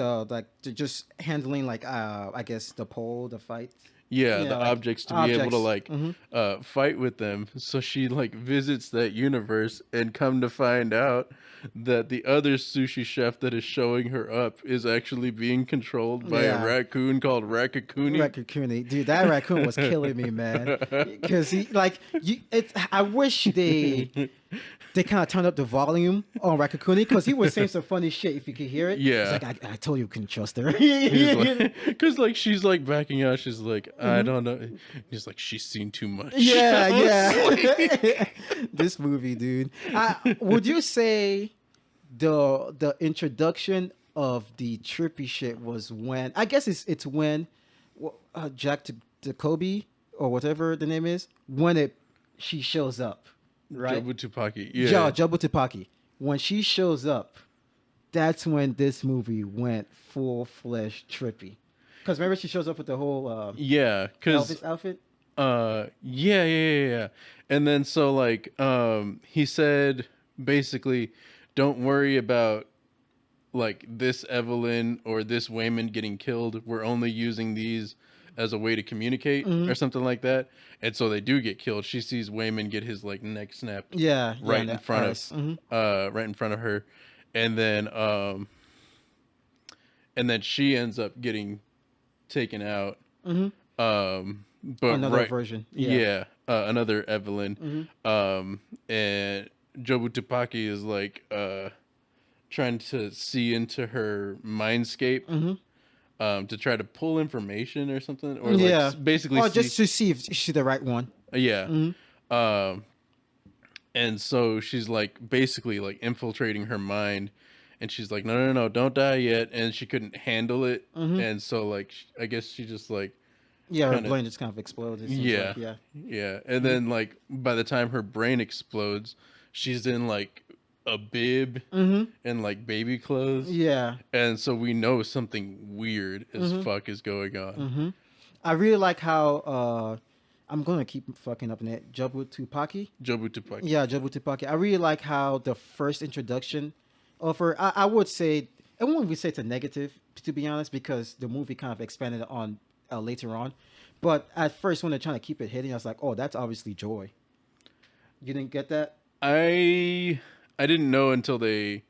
just handling like I guess the pole, the fight. yeah, Yeah, the like objects to be able to like objects. fight with them. So she like visits that universe and come to find out that the other sushi chef that is showing her up is actually being controlled by Yeah. a raccoon called Rakakuni. Raccoon, dude, that raccoon was killing me, man. Because he like I wish they kind of turned up the volume on Raccoon because he was saying some funny shit if you could hear it. Yeah. He's like, I told you you couldn't trust her. He's like, because like she's like backing out. She's like, I don't know. He's like, she's seen too much. Yeah, I was yeah. This movie, dude. Would you say the introduction of the trippy shit was when? I guess it's when Jack Jacoby or whatever the name is when she shows up, right? Jobu Tupaki. Yeah. Jobu Tupaki. When she shows up, that's when this movie went full-fledged trippy. Because remember she shows up with the whole Yeah. Because Elvis outfit. yeah. And then so like he said basically, don't worry about like this Evelyn or this Waymond getting killed. We're only using these as a way to communicate or something like that. And so they do get killed. She sees Waymond get his like neck snapped right in front of her. And then she ends up getting taken out. But Another version. Yeah. Another Evelyn. And Jobu Tupaki is like trying to see into her mindscape to try to pull information or something, or like basically just to see if she's the right one. Yeah. And so she's like basically like infiltrating her mind, and she's like, no, don't die yet. And she couldn't handle it, and so like I guess she just like her brain just kind of exploded. Yeah. Like, Yeah. And then like by the time her brain explodes, she's in like a bib and like baby clothes. Yeah. And so we know something weird as fuck is going on. I really like how I'm gonna keep fucking up in it. Jobu Tupaki. Yeah, Jobu Tupaki. I really like how the first introduction of her. I would say I won't even say it's a negative, to be honest, because the movie kind of expanded on later on. But at first, when they're trying to keep it hidden, I was like, "Oh, that's obviously Joy." You didn't get that? I didn't know until they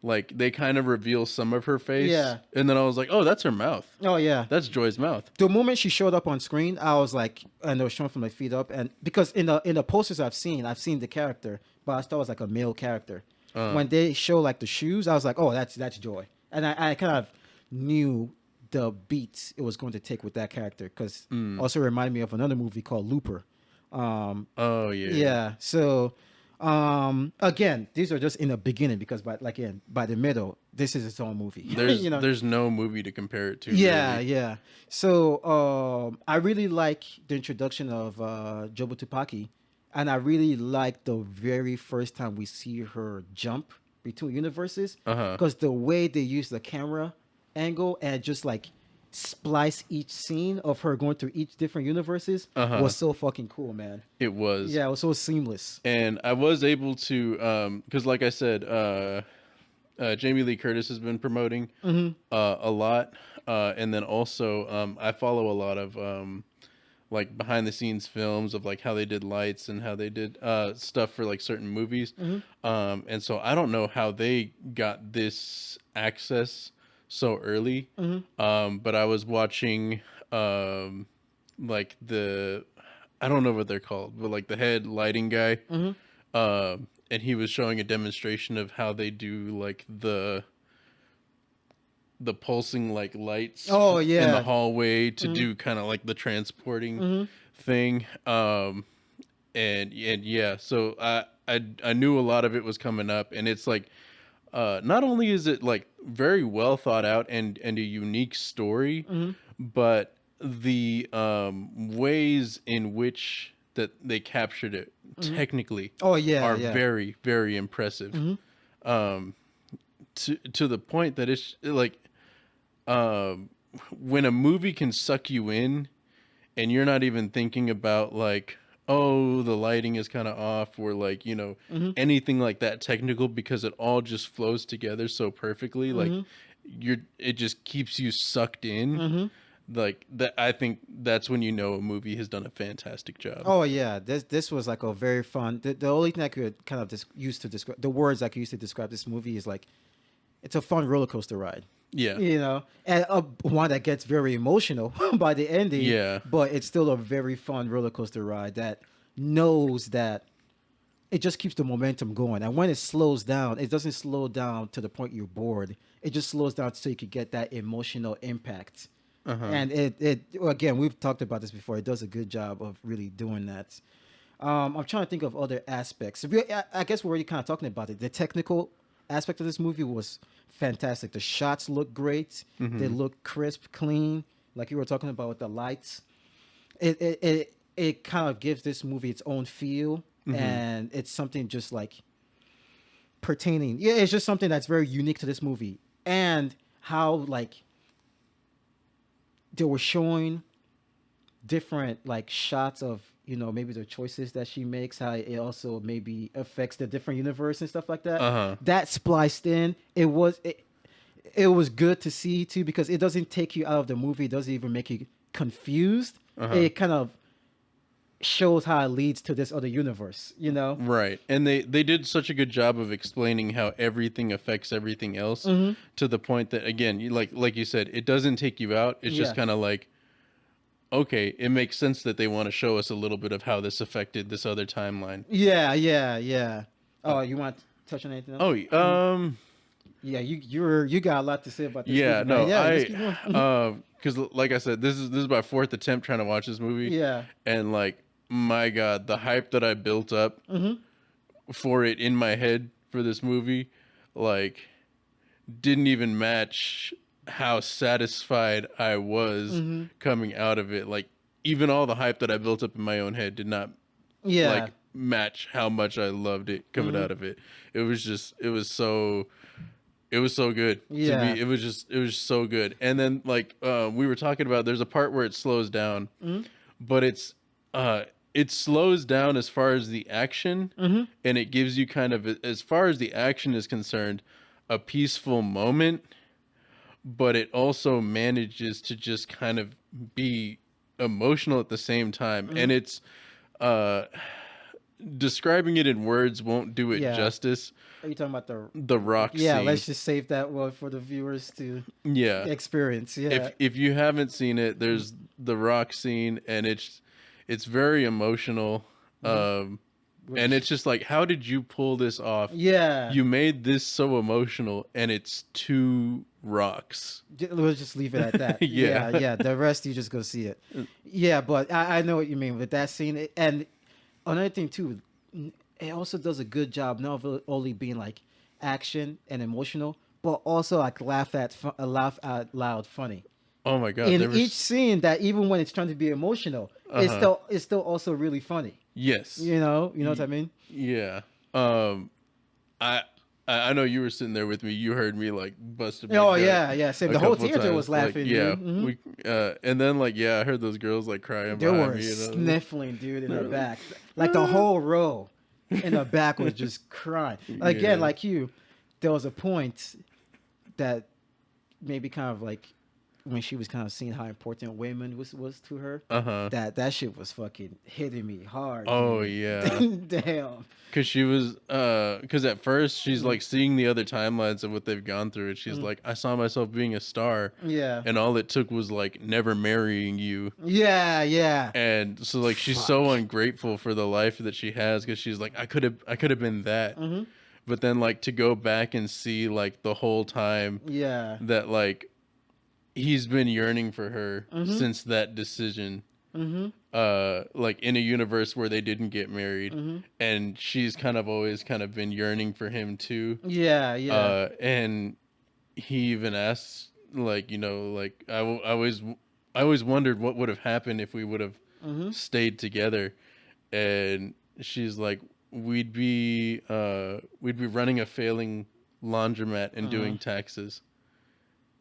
like they kind of reveal some of her face. Yeah. And then I was like, oh, that's her mouth. Oh yeah. That's Joy's mouth. The moment she showed up on screen, I was like, and it was shown from my feet up, and because in the posters I've seen the character, but I thought it was like a male character. When they show like the shoes, I was like, oh, that's Joy, and I kind of knew the beats it was going to take with that character because also reminded me of another movie called Looper. Oh yeah. Yeah. So, again, these are just in the beginning because by the middle, this is its own movie. There's you know? there's no movie to compare it to. Yeah, really. yeah. So, I really like the introduction of Jobu Tupaki, and I really like the very first time we see her jump between universes because the way they use the camera angle and just like splice each scene of her going through each different universes was so fucking cool, man. It was. Yeah, it was so seamless. And I was able to, because like I said, Jamie Lee Curtis has been promoting a lot, and then also I follow a lot of like behind the scenes films of like how they did lights and how they did stuff for like certain movies, and so I don't know how they got this access so early, but I was watching like I don't know what they're called, but like the head lighting guy. And he was showing a demonstration of how they do like the pulsing like lights Oh, in yeah. the hallway to do kind of like the transporting thing. And yeah, so I knew a lot of it was coming up, and it's like not only is it like very well thought out and a unique story, but the ways in which that they captured it technically are very, very impressive. To the point that it's like when a movie can suck you in and you're not even thinking about like, oh, the lighting is kind of off or like, anything like that technical, because it all just flows together so perfectly. Like it just keeps you sucked in. Like that, I think that's when a movie has done a fantastic job. Oh yeah, this was like a very fun. The only thing I could kind of use to describe the words I could use to describe this movie is like, it's a fun roller coaster ride. Yeah, and one that gets very emotional by the ending. Yeah, but it's still a very fun roller coaster ride that knows that it just keeps the momentum going. And when it slows down, it doesn't slow down to the point you're bored. It just slows down so you could get that emotional impact. And it again, we've talked about this before. It does a good job of really doing that. I'm trying to think of other aspects. I guess we're already kind of talking about it. The technical aspect of this movie was fantastic. The shots look great. They look crisp, clean. Like you were talking about with the lights. It kind of gives this movie its own feel, and it's something just like pertaining. Yeah, it's just something that's very unique to this movie, and how like they were showing different like shots of maybe the choices that she makes, how it also maybe affects the different universe and stuff like that. That spliced in, it was good to see too, because it doesn't take you out of the movie. It doesn't even make you confused. It kind of shows how it leads to this other universe, right. And they did such a good job of explaining how everything affects everything else, to the point that, again, like you said, it doesn't take you out. It's just kind of like, okay, it makes sense that they want to show us a little bit of how this affected this other timeline. Yeah. Oh, you want to touch on anything else? Oh, yeah, you got a lot to say about this yeah, movie, no, man. Let's keep going. because like I said, this is my fourth attempt trying to watch this movie. Yeah. And like, my God, the hype that I built up for it in my head for this movie, like, didn't even match how satisfied I was coming out of it. Like, even all the hype that I built up in my own head did not like match how much I loved it coming out of it. It was so good. Yeah. It was so good. And then like we were talking about, there's a part where it slows down, but it slows down as far as the action, and it gives you kind of, as far as the action is concerned, a peaceful moment, but it also manages to just kind of be emotional at the same time. And it's describing it in words won't do it Yeah. justice. Are you talking about the? The rock Yeah, scene. let's just save that one for the viewers to Yeah. experience. Yeah. If you haven't seen it, there's the rock scene, and it's very emotional. And it's just like, how did you pull this off? Yeah. You made this so emotional, and it's 2 rocks. We'll just leave it at that. Yeah. Yeah. The rest you just go see it. Yeah, but I know what you mean with that scene. And another thing too, it also does a good job not of only being like action and emotional, but also like laugh out loud funny. Oh my god! In each scene, that even when it's trying to be emotional, it's still also really funny. Yes. You know what I mean? Yeah. I know you were sitting there with me. You heard me like busting. Oh yeah. Same. The whole theater was Like, laughing. yeah. Dude. Mhm. We and then like I heard those girls like crying. They behind were me, sniffling, dude, in the back. Like the whole row in the back was just crying. Again, Yeah. like you, there was a point that maybe kind of like when she was kind of seeing how important women was to her. That shit was fucking hitting me hard. Oh dude. yeah. Damn. Cause she was, cause at first she's like seeing the other timelines of what they've gone through, and she's like, I saw myself being a star, Yeah. and all it took was like never marrying you. Yeah. And so like she's so ungrateful for the life that she has, because she's like, I could have been that. But then like to go back and see like the whole time Yeah. that like he's been yearning for her since that decision. Like in a universe where they didn't get married, and she's kind of always kind of been yearning for him too. Yeah. And he even asks, like, like I always wondered what would have happened if we would have stayed together. And she's like, we'd be running a failing laundromat and doing taxes.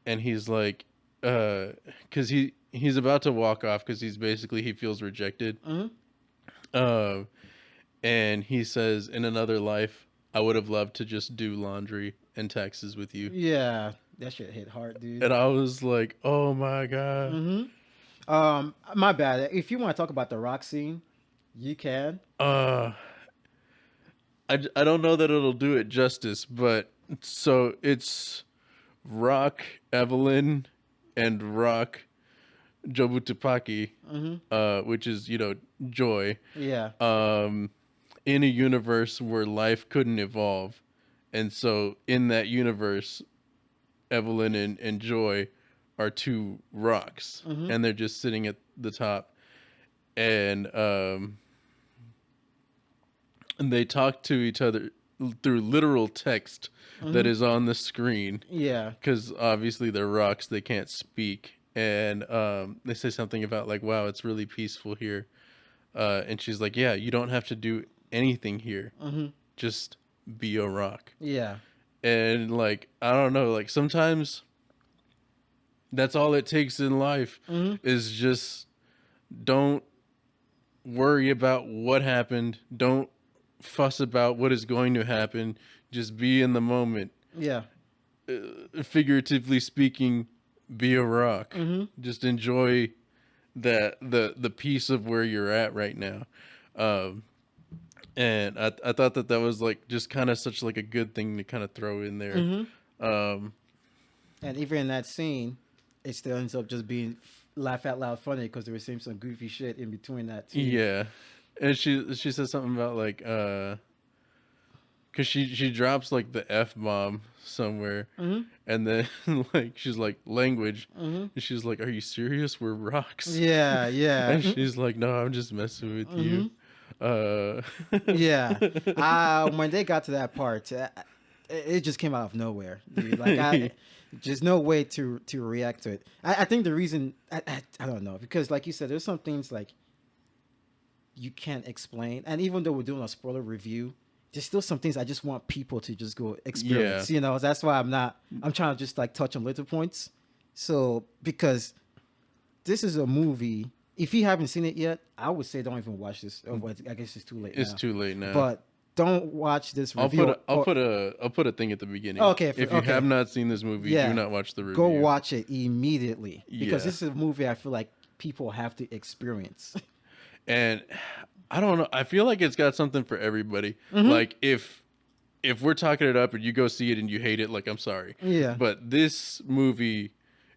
And he's like, because he's about to walk off because he feels rejected. And he says, in another life, I would have loved to just do laundry and taxes with you. Yeah. That shit hit hard, dude. And I was like, oh my god. My bad. If you want to talk about the rock scene, you can. I don't know that it'll do it justice, but so it's Rock Evelyn and Rock Jobutupaki, which is, Joy. Yeah. In a universe where life couldn't evolve. And so in that universe, Evelyn and Joy are 2 rocks, and they're just sitting at the top. And they talk to each other through literal text that is on the screen. Yeah. Because obviously they're rocks, they can't speak. And they say something about like, wow, it's really peaceful here. And she's like, yeah, you don't have to do anything here. Just be a rock. Yeah. And like, I don't know, like sometimes that's all it takes in life is just don't worry about what happened. Don't fuss about what is going to happen. Just be in the moment. Yeah. Figuratively speaking, be a rock. Just enjoy the piece of where you're at right now. And I thought that was like just kind of such like a good thing to kind of throw in there. And even in that scene, it still ends up just being laugh out loud funny because they were saying some goofy shit in between that too. Yeah. And she says something about like because she drops like the F-bomb somewhere, and then like she's like, language, and she's like, are you serious? We're rocks. Yeah. And she's like, no, I'm just messing with you. Yeah. When they got to that part, it just came out of nowhere, dude. Like just no way to react to it. I think the reason I don't know, because like you said, there's some things like you can't explain, and even though we're doing a spoiler review, there's still some things I just want people to just go experience. Yeah. That's why I'm trying to just like touch on little points. So because this is a movie, if you haven't seen it yet, I would say don't even watch this. Oh, I guess it's too late. It's too late now. But don't watch this review. I'll put a thing at the beginning. Okay. If you have not seen this movie, do not watch the review. Go watch it immediately because Yeah. this is a movie I feel like people have to experience. And I don't know. I feel like it's got something for everybody. Mm-hmm. Like if we're talking it up and you go see it and you hate it, like I'm sorry. Yeah. But this movie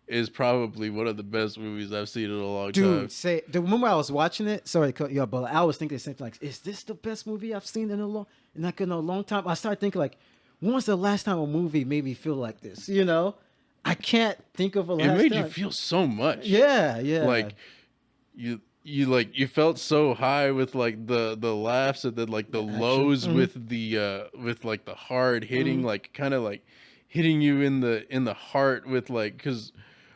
is probably one of the best movies I've seen in a long Dude, time. say the moment I was watching it, sorry to cut you off, but I was thinking the same thing. Like, is this the best movie I've seen in a long time? I started thinking like, when was the last time a movie made me feel like this? You know, I can't think of a last It made time. you feel so much. Yeah, yeah. Like you felt so high with like the laughs and then like the action. lows with like the hard hitting, like kind of like hitting you in the heart with like, because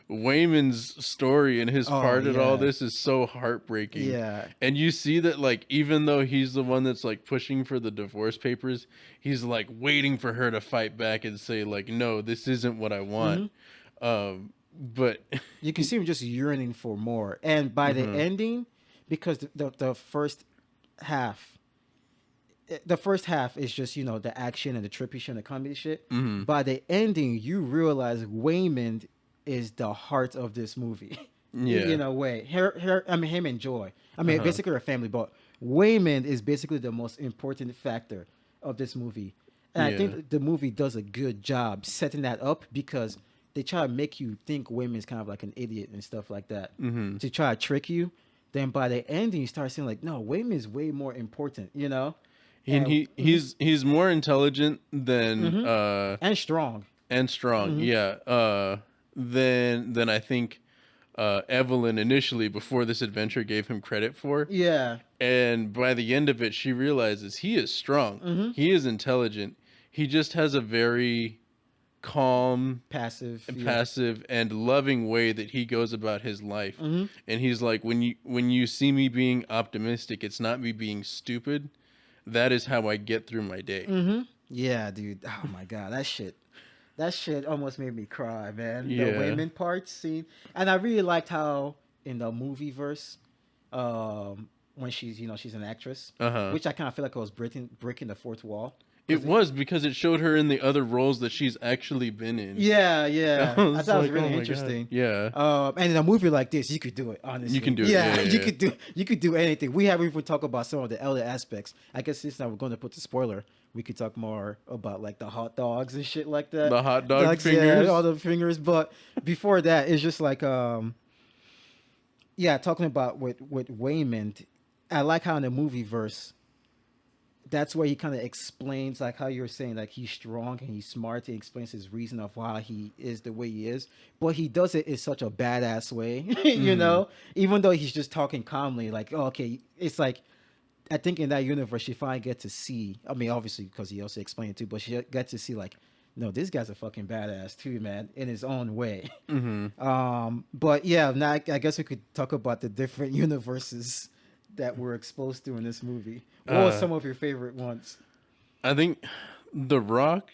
Wayman's story and his part in all yeah. this is so heartbreaking. Yeah. And you see that, like, even though he's the one that's like pushing for the divorce papers, he's like waiting for her to fight back and say like, no, this isn't what I want. But You can see him just yearning for more. And by the ending, because the first half, is just, you know, the action and the trippy shit and the comedy shit. By the ending, you realize Waymond is the heart of this movie. Yeah. In a way. Him and Joy. I mean, basically her family, but Waymond is basically the most important factor of this movie. And I think the movie does a good job setting that up, because they try to make you think Waymond's kind of like an idiot and stuff like that to try to trick you. Then by the ending, you start saying like, no, Wayman is way more important, you know? and he's more intelligent than And strong. yeah, than I think Evelyn initially, before this adventure, gave him credit for. Yeah. And by the end of it, she realizes he is strong. He is intelligent. He just has a very calm, Passive and loving way that he goes about his life. And he's like, when you see me being optimistic, it's not me being stupid. That is how I get through my day. Yeah, dude. Oh my god, that shit almost made me cry, man. Yeah. The women part scene. And I really liked how in the movie verse, when she's an actress, which I kind of feel like I was breaking the fourth wall. It was, because it showed her in the other roles that she's actually been in. Yeah, yeah. I thought it was like, really oh my interesting. God. Yeah. And in a movie like this, you could do it, honestly. You can do it. Yeah, Yeah. you could do anything. We haven't even talked about some of the other aspects. I guess this time we're going to put the spoiler. We could talk more about like the hot dogs and shit like that. The hot dog Dogs, fingers. yeah, all the fingers. But before that, it's just like talking about with Waymond. I like how in the movie verse, that's where he kind of explains, like how you're saying, like he's strong and he's smart. He explains his reason of why he is the way he is, but he does it in such a badass way, you know. Even though he's just talking calmly, like, oh, okay, it's like, I think in that universe she finally get to see. I mean, obviously because he also explained it too, but she got to see like, no, this guy's a fucking badass too, man, in his own way. But yeah, now I guess we could talk about the different universes that we're exposed to in this movie. What were some of your favorite ones? I think the Rock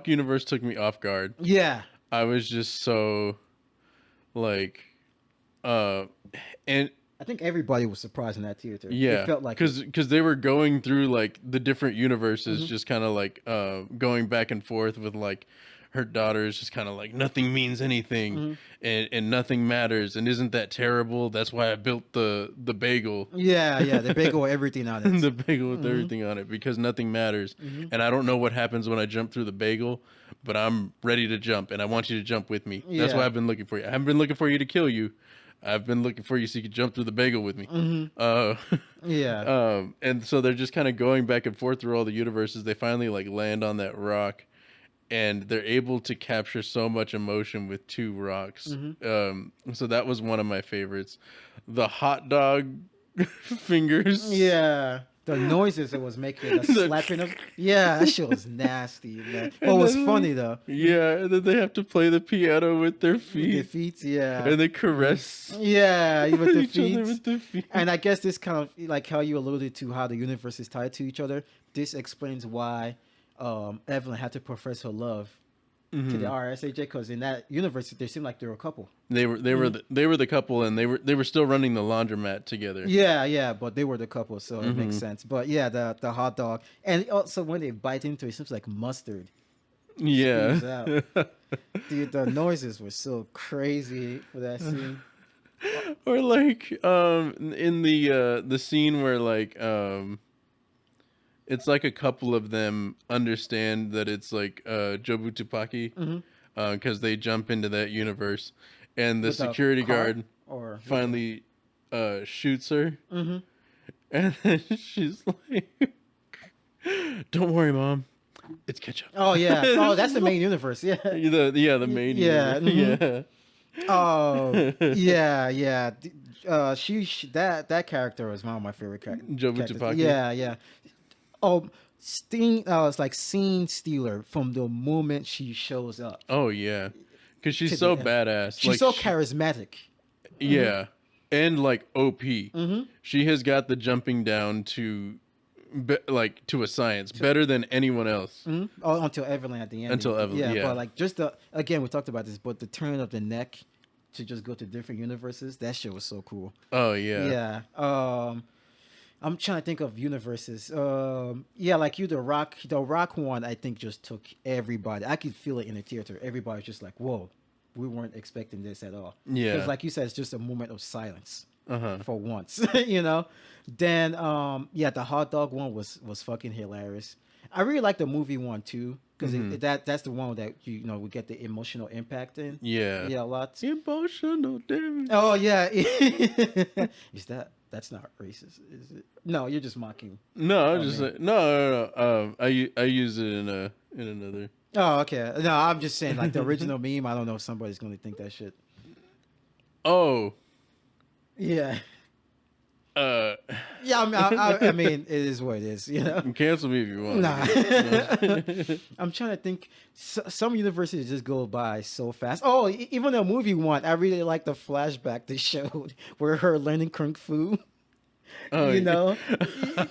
universe took me off guard. Yeah. I was just so like, and I think everybody was surprised in that theater. yeah, It felt like because they were going through like the different universes, just kind of like going back and forth with like her daughter is just kind of like, nothing means anything, and nothing matters, and isn't that terrible? That's why I built the bagel. Yeah, the bagel with everything on it. The bagel with everything on it, because nothing matters. And I don't know what happens when I jump through the bagel, but I'm ready to jump, and I want you to jump with me. That's why I've been looking for you. I haven't been looking for you to kill you. I've been looking for you so you could jump through the bagel with me. And so they're just kind of going back and forth through all the universes. They finally like land on that rock, and they're able to capture so much emotion with two rocks. So that was one of my favorites. The hot dog fingers. Yeah. The noises it was making, the slapping of. Yeah, that shit was nasty, man. What was funny though? Yeah, and then they have to play the piano with their feet. The feet, yeah. And they caress. Yeah, with the each other with their feet. And I guess this kind of, like how you alluded to how the universe is tied to each other. This explains why Evelyn had to profess her love to the RSAJ, because in that universe they seemed like they were a couple. They were the couple, and they were still running the laundromat together. Yeah, but they were the couple, so it makes sense. But yeah, the hot dog, and also when they bite into it, it seems like mustard. Yeah. Out. Dude, the noises were so crazy for that scene. Or like in the scene where like it's like a couple of them understand that it's like Jobutupaki because they jump into that universe, and the With a security car guard or finally shoots her, Mm-hmm. and then she's like, "Don't worry, mom, it's ketchup." Oh yeah. Oh, that's the main universe. Yeah. The main Yeah. universe. Mhm. Oh yeah, yeah. That character was one of my favorite characters. Jobutupaki. Yeah, yeah. Oh, Sting. It's like scene stealer from the moment she shows up Oh yeah, because she's to so the end. badass. She's Like so charismatic. yeah, and like OP. Mm-hmm. She has got the jumping down to, like to a science better than anyone else. Mm-hmm. Oh, until Evelyn at the end. Until Evelyn, Yeah, yeah. but like just the again we talked about this, but the turn of the neck to just go to different universes. That shit was so cool. Oh yeah. Yeah. I'm trying to think of universes. Yeah, like you, the Rock one. I think just took everybody. I could feel it in the theater. Everybody was just like, "Whoa, we weren't expecting this at all." Yeah. Because, like you said, it's just a moment of silence Uh-huh. for once, you know. Then, yeah, the hot dog one was fucking hilarious. I really like the movie one too because that's the one that you know we get the emotional impact in. Yeah. Yeah, a lot. Emotional damage. Oh yeah, that's not racist, is it? No, you're just mocking. No, I'm Oh, just man. saying, no. I use it in another. Oh, okay. No, I'm just saying like the original meme. I don't know if somebody's gonna think that shit. Oh. Yeah, Uh. yeah. I mean, it is what it is. You know. Cancel me if you want. Nah. I'm trying to think. Some universities just go by so fast. Oh, even the movie one, I really like the flashback they showed where her learning kung fu. Oh, You know,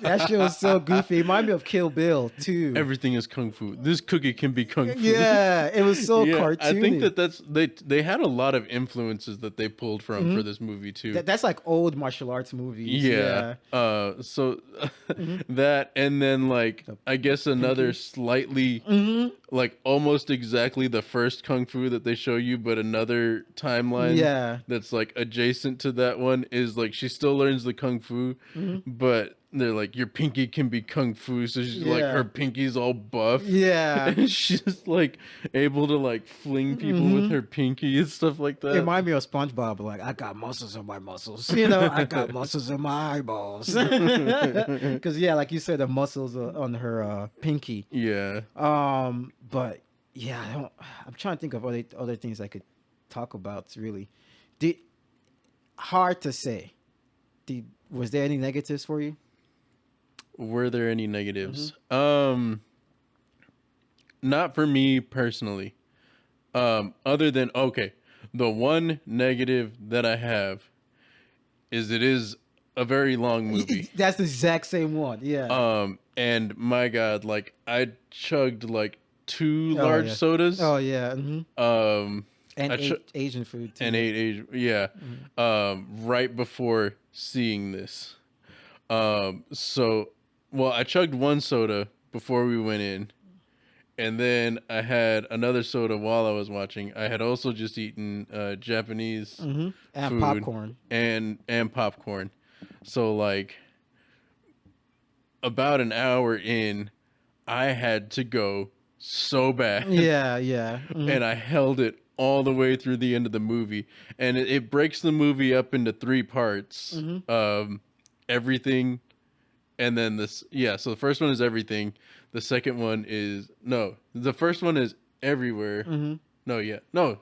that shit was so goofy. It reminded me of Kill Bill too. Everything is kung fu. This cookie can be kung fu. Yeah, it was so cartoony. I think that's they had a lot of influences that they pulled from for this movie too. That's like old martial arts movies. Yeah. So that, and then like I guess another slightly like almost exactly the first kung fu that they show you, but another timeline Yeah. that's like adjacent to that one is like she still learns the kung fu, but they're like your pinky can be kung fu, so she's like Yeah. her pinky's all buff. Yeah. And she's like able to like fling people with her pinky and stuff like that. It reminded me of SpongeBob, like I got muscles in my muscles, you know, I got muscles in my eyeballs. Because yeah, like you said, the muscles are on her pinky. Yeah. But yeah, I'm trying to think of other things I could talk about. Really, hard to say. Was there any negatives for you? Were there any negatives? Mm-hmm. Not for me personally. Other than okay, the one negative that I have is it is a very long movie. That's the exact same one. Yeah. And my God, like I chugged like two Oh, large yeah. sodas. Oh yeah. And I ate Asian food too. and ate Asian, yeah, right before seeing this. So, well, I chugged one soda before we went in, and then I had another soda while I was watching. I had also just eaten Japanese And food popcorn. and popcorn. So like about an hour in, I had to go so bad. Yeah, yeah. And I held it all the way through the end of the movie, and it breaks the movie up into three parts. Everything, and then this. Yeah, so the first one is everything. The second one is no. The first one is everywhere. No, yeah, no.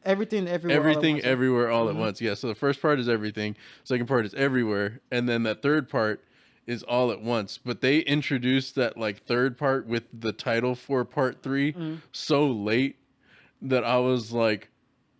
Everything, everywhere. all at Everything, once. everywhere, all at once. Yeah. So the first part is everything. Second part is everywhere, and then that third part is all at once. But they introduced that like third part with the title for part 3 so late that I was like,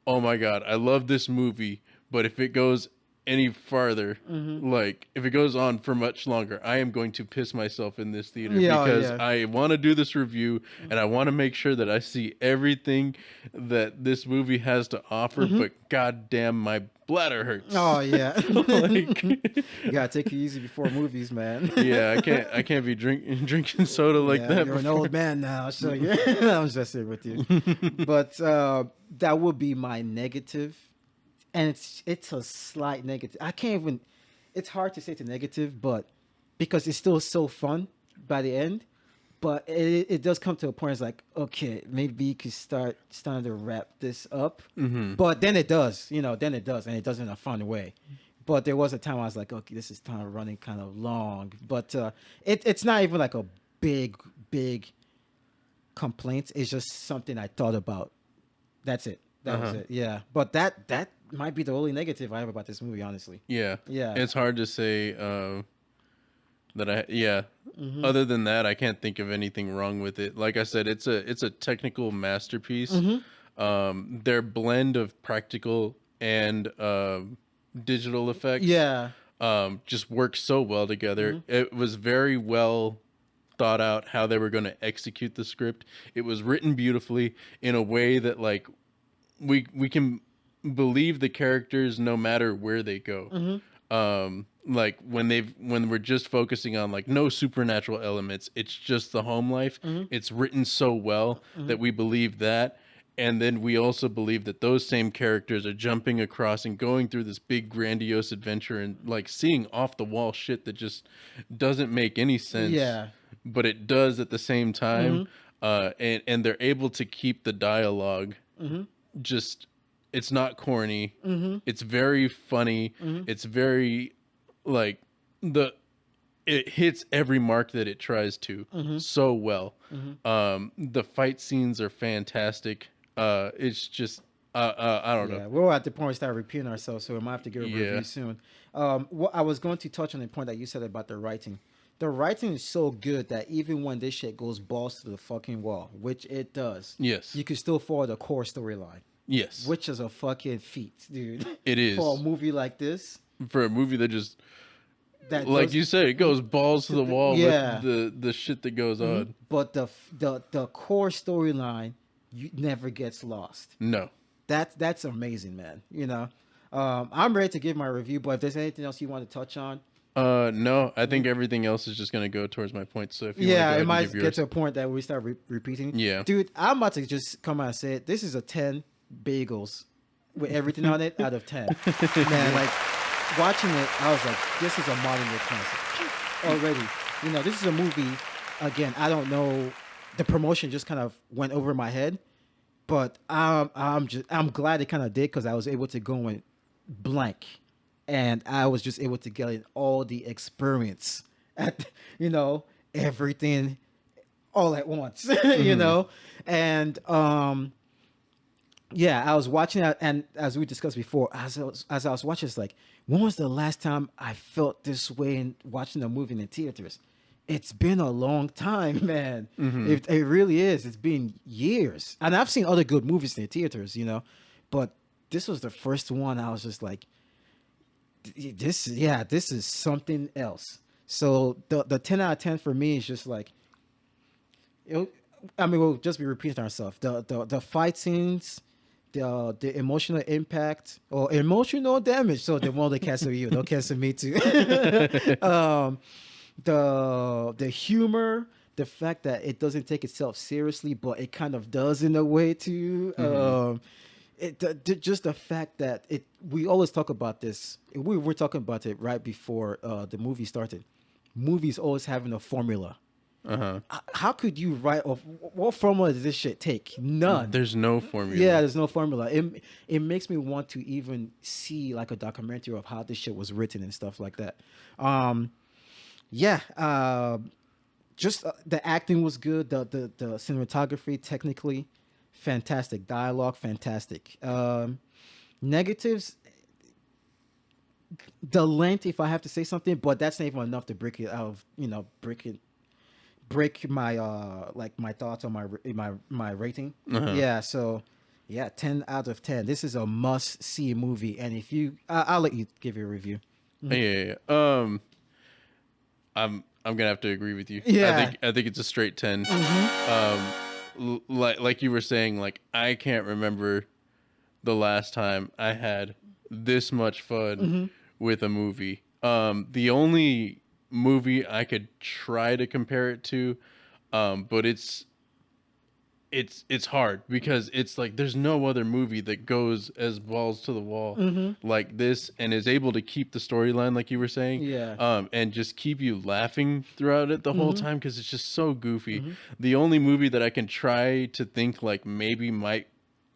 oh my God, I love this movie, but if it goes any farther, like if it goes on for much longer, I am going to piss myself in this theater because I want to do this review and I want to make sure that I see everything that this movie has to offer, but goddamn, my bladder hurts. Oh yeah. Like, You gotta take it easy before movies, man. yeah, I can't be drinking soda like Yeah, that. You're an before. old man now, so yeah. I'm just here with you. But that would be my negative. and it's a slight negative. I can't even. It's hard to say it's a negative, but because it's still so fun by the end. But it does come to a point. It's like, okay, maybe you could starting to wrap this up. But then it does, then it does, and it does in a fun way. But there was a time I was like, okay, this is kind of running kind of long. But it's not even like a big complaint. It's just something I thought about. That's it. That was it. Yeah. But that might be the only negative I have about this movie, honestly. Yeah. Yeah. It's hard to say Other than that, I can't think of anything wrong with it. Like I said, it's a technical masterpiece. Their blend of practical and digital effects Yeah. just works so well together. It was very well thought out how they were going to execute the script. It was written beautifully in a way that like we can believe the characters no matter where they go. Like when we're just focusing on like no supernatural elements, it's just the home life. It's written so well that we believe that. And then we also believe that those same characters are jumping across and going through this big grandiose adventure and like seeing off the wall shit that just doesn't make any sense. Yeah. But it does at the same time. And they're able to keep the dialogue just, it's not corny. It's very funny. It's very like it hits every mark that it tries to so well. The fight scenes are fantastic. It's just I don't know. We're at the point we start repeating ourselves, so we might have to give a review soon. What I was going to touch on the point that you said about the writing. The writing is so good that even when this shit goes balls to the fucking wall, which it does, Yes. you can still follow the core storyline. Yes. Which is a fucking feat, dude. It is. For a movie like this. For a movie that just, that like you said, it goes balls to the wall yeah. with the shit that goes on. But the core storyline never gets lost. No. That's amazing, man. I'm ready to give my review, but if there's anything else you want to touch on. No, I think everything else is just gonna go towards my points. So if you want to it might get to a point that we start repeating. Yeah, dude, I'm about to just come out and say it. This is a 10 bagels with everything on it out of 10. Man, like watching it, I was like, this is a modern day classic already. This is a movie. Again, I don't know. The promotion just kind of went over my head, but I'm glad it kind of did because I was able to go in blank. And I was just able to get all the experience at, everything all at once, And, I was watching that. And as we discussed before, as I was watching, it's like, when was the last time I felt this way in watching a movie in the theaters? It's been a long time, man. It really is. It's been years. And I've seen other good movies in the theaters, but this was the first one I was just like, this is something else. So the 10 out of 10 for me is just like, we'll just be repeating ourselves. The fight scenes, the emotional impact or emotional damage. So the more they cancel you, they'll cancel me too. The humor, the fact that it doesn't take itself seriously, but it kind of does in a way too. Just the fact that we always talk about this. We were talking about it right before the movie started. Movies always having a formula. How could you write? What formula does this shit take? None. There's no formula. Yeah, there's no formula. It makes me want to even see like a documentary of how this shit was written and stuff like that. Just the acting was good. The cinematography, technically. Fantastic dialogue, fantastic. Negatives, the length, if I have to say something, but that's not even enough to break it out of, break my my thoughts on my rating. Yeah, so 10 out of 10. This is a must see movie, and if you, I'll let you give your review. Yeah. I'm gonna have to agree with you. Yeah, I think it's a straight 10. Like you were saying, like I can't remember the last time I had this much fun with a movie. The only movie I could try to compare it to, but it's it's hard because it's like there's no other movie that goes as balls to the wall like this and is able to keep the storyline like you were saying, and just keep you laughing throughout it the whole time because it's just so goofy. The only movie that I can try to think like maybe might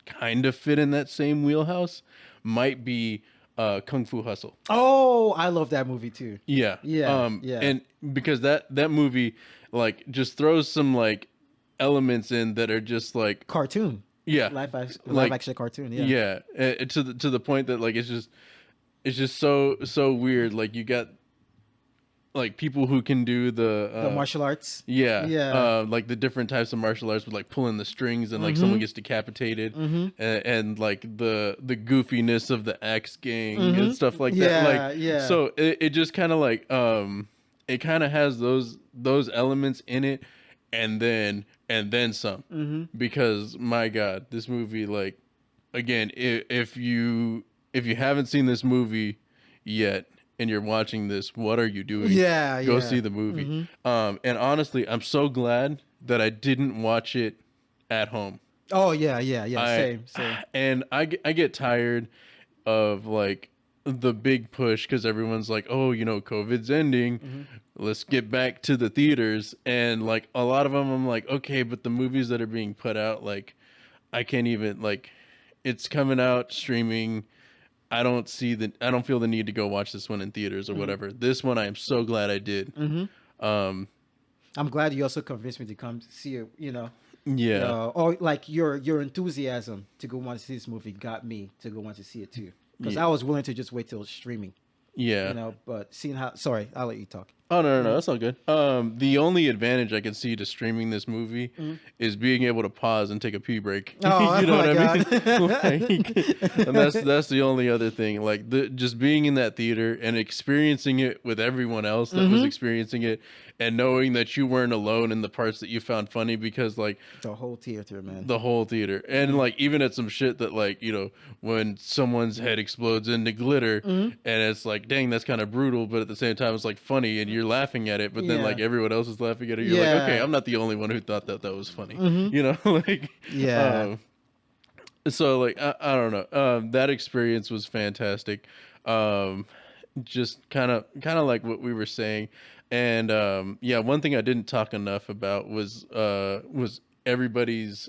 kind of fit in that same wheelhouse might be Kung Fu Hustle. Oh, I love that movie too. Yeah. Yeah. And because that movie like just throws some like elements in that are just like Cartoon. yeah, Live action cartoon. Yeah. yeah, to the point that like it's just so weird. Like you got like people who can do The martial arts. yeah, Yeah. like the different types of martial arts with like pulling the strings and like someone gets decapitated, and like the goofiness of the axe gang and stuff like that. Like Yeah. so it just kind of like it kind of has those elements in it, and then some, because my God, this movie, like, again, if you haven't seen this movie yet and you're watching this, what are you doing? Yeah. Go see the movie. And honestly, I'm so glad that I didn't watch it at home. Oh yeah. Same. And I get tired of like the big push because everyone's like, oh, COVID's ending. Let's get back to the theaters. And like a lot of them, I'm like, okay, but the movies that are being put out, like, I can't even, like, it's coming out streaming. I don't feel the need to go watch this one in theaters or whatever. This one, I am so glad I did. I'm glad you also convinced me to come see it. Yeah. Or like your enthusiasm to go want to see this movie got me to go want to see it too. Because I was willing to just wait till it's streaming. Yeah. But seeing how, sorry, I'll let you talk. Oh, no, that's all good. The only advantage I can see to streaming this movie is being able to pause and take a pee break. Oh, you know my what God. I mean? Like, and that's the only other thing. Like just being in that theater and experiencing it with everyone else that was experiencing it, and knowing that you weren't alone in the parts that you found funny, because like The whole theater, man. the whole theater, and like even at some shit that like when someone's head explodes into glitter, and it's like, dang, that's kind of brutal, but at the same time it's like funny and you're laughing at it, but then Yeah. like everyone else is laughing at it. You're Yeah. like, okay, I'm not the only one who thought that was funny. Like Yeah. so like I don't know. That experience was fantastic. Just kind of like what we were saying, and yeah, one thing I didn't talk enough about was everybody's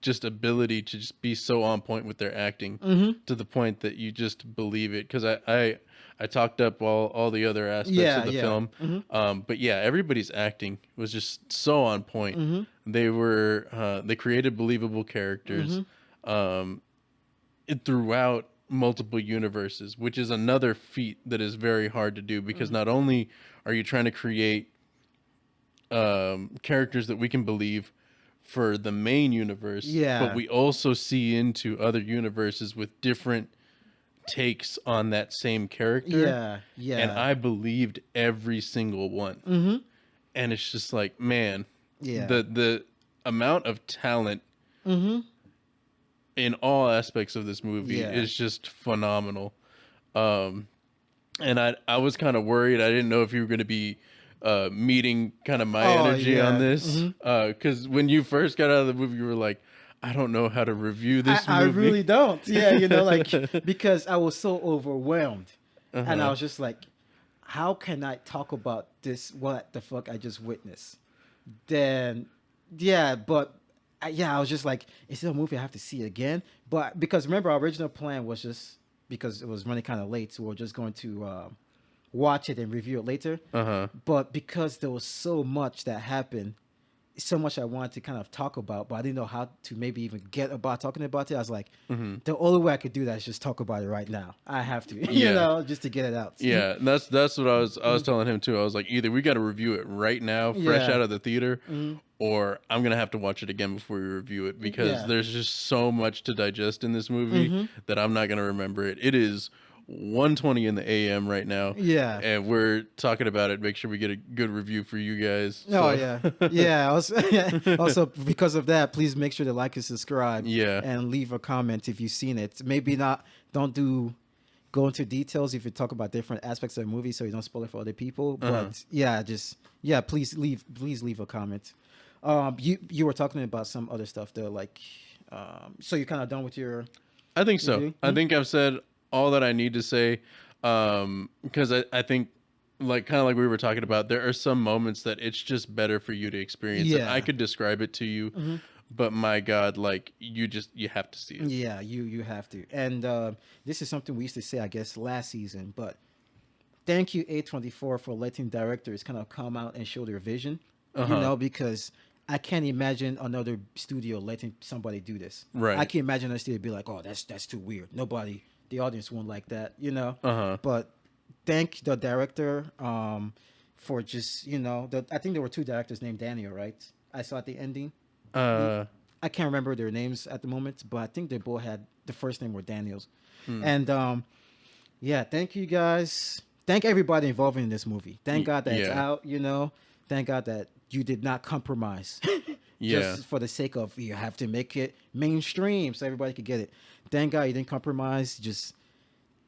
just ability to just be so on point with their acting, to the point that you just believe it. Because I talked up all the other aspects of the film, but yeah, everybody's acting was just so on point. They created believable characters throughout multiple universes, which is another feat that is very hard to do, because not only are you trying to create characters that we can believe for the main universe, but we also see into other universes with different takes on that same character. Yeah. And I believed every single one. And it's just like, man, the amount of talent in all aspects of this movie is just phenomenal. And I was kind of worried. I didn't know if you were going to be meeting kind of my energy on this, because when you first got out of the movie, you were like, I don't know how to review this movie. I really don't. Yeah, like, because I was so overwhelmed, and I was just like, how can I talk about this? What the fuck I just witnessed? Then, but I was just like, is it a movie I have to see again? But because remember, our original plan was just, because it was running kind of late, so we were just going to watch it and review it later. But because there was so much that happened, so much I wanted to kind of talk about, but I didn't know how to maybe even get about talking about it. I was like, the only way I could do that is just talk about it right now. I have to, just to get it out. Yeah, and that's what I was telling him too. I was like, either we got to review it right now, fresh out of the theater, or I'm gonna have to watch it again before we review it, because there's just so much to digest in this movie that I'm not gonna remember it. It is 1:20 in the AM right now. Yeah. And we're talking about it. Make sure we get a good review for you guys. Oh, yeah. Yeah. Also, because of that, please make sure to like and subscribe. Yeah. And leave a comment if you've seen it. Maybe don't go into details if you talk about different aspects of the movie so you don't spoil it for other people. But please leave a comment. You were talking about some other stuff though, like, so you're kind of done with your. I think so. review? I think I've said all that I need to say. Because I think, like, kind of like we were talking about, there are some moments that it's just better for you to experience. Yeah. I could describe it to you, but my God, like, you have to see it. Yeah, you have to. And this is something we used to say, I guess, last season. But thank you, A24, for letting directors kind of come out and show their vision. Because I can't imagine another studio letting somebody do this. Right. I can't imagine a studio be like, oh, that's too weird. The audience won't like that, But thank the director for just, I think there were 2 directors named Daniel, right? I saw at the ending. I can't remember their names at the moment, but I think they both had the first name were Daniels. And thank you guys. Thank everybody involved in this movie. Thank God that it's out, Thank God that you did not compromise. Just for the sake of you have to make it mainstream so everybody could get it. Thank God you didn't compromise. Just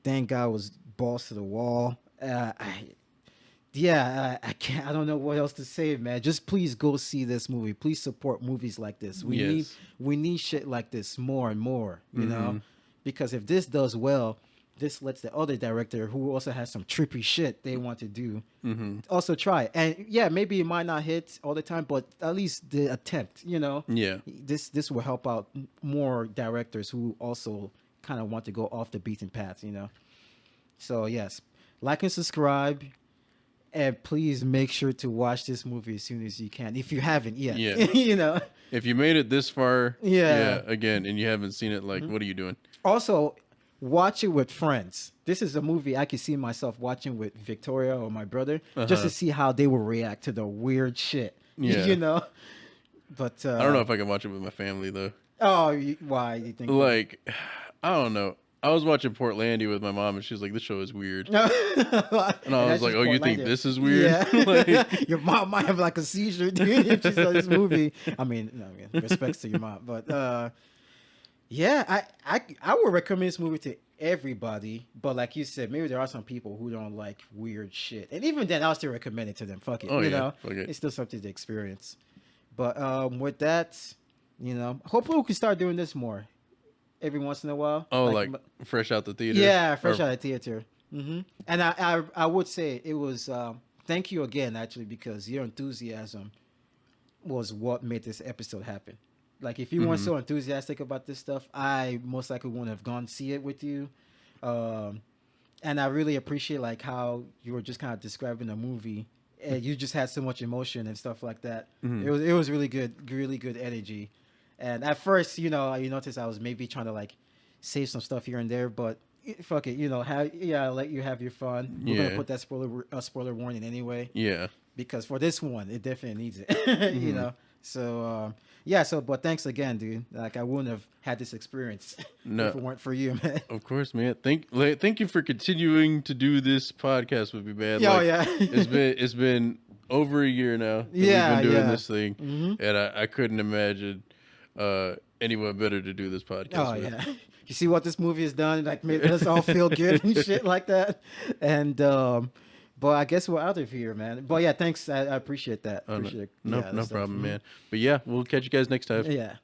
thank God it was balls to the wall. I can't. I don't know what else to say, man. Just please go see this movie. Please support movies like this. We need shit like this more and more. You know, because if this does well, this lets the other director who also has some trippy shit they want to do also try it. And maybe it might not hit all the time, but at least the attempt. This will help out more directors who also kind of want to go off the beaten path. So yes, like and subscribe. And please make sure to watch this movie as soon as you can, if you haven't yet. Yeah. If you made it this far, again, and you haven't seen it, like, what are you doing? Also, watch it with friends. This is a movie I could see myself watching with Victoria or my brother, just to see how they will react to the weird shit. Yeah. But I don't know if I can watch it with my family though. Oh, why you think? Like, I don't know. I was watching Portlandia with my mom, and she was like, "This show is weird." And I was like, "Oh, you think this is weird?" Like, your mom might have like a seizure, dude, if she saw this movie. I mean, respects to your mom, but I would recommend this movie to everybody. But like you said, maybe there are some people who don't like weird shit, and even then, I'll still recommend it to them. Fuck it, it's still something to experience. But with that, hopefully we can start doing this more. Every once in a while. Oh, like fresh out the theater? Yeah, fresh out of the theater. And I would say it was, thank you again, actually, because your enthusiasm was what made this episode happen. Like, if you weren't so enthusiastic about this stuff, I most likely wouldn't have gone see it with you. And I really appreciate, like, how you were just kind of describing the movie. And you just had so much emotion and stuff like that. It was really good energy. And at first, you notice I was maybe trying to like save some stuff here and there, but fuck it, let you have your fun. We're gonna put that spoiler warning anyway. Yeah. Because for this one, it definitely needs it. So but thanks again, dude. Like I wouldn't have had this experience if it weren't for you, man. Of course, man. Thank you for continuing to do this podcast with me, man. It's been over a year now that we've been doing this thing, and I couldn't imagine anyone better to do this podcast with. You see what this movie has done? Like made us all feel good and shit like that. And but I guess we're out of here, man. But yeah, thanks. I appreciate that. No problem, man. But yeah, we'll catch you guys next time. Yeah.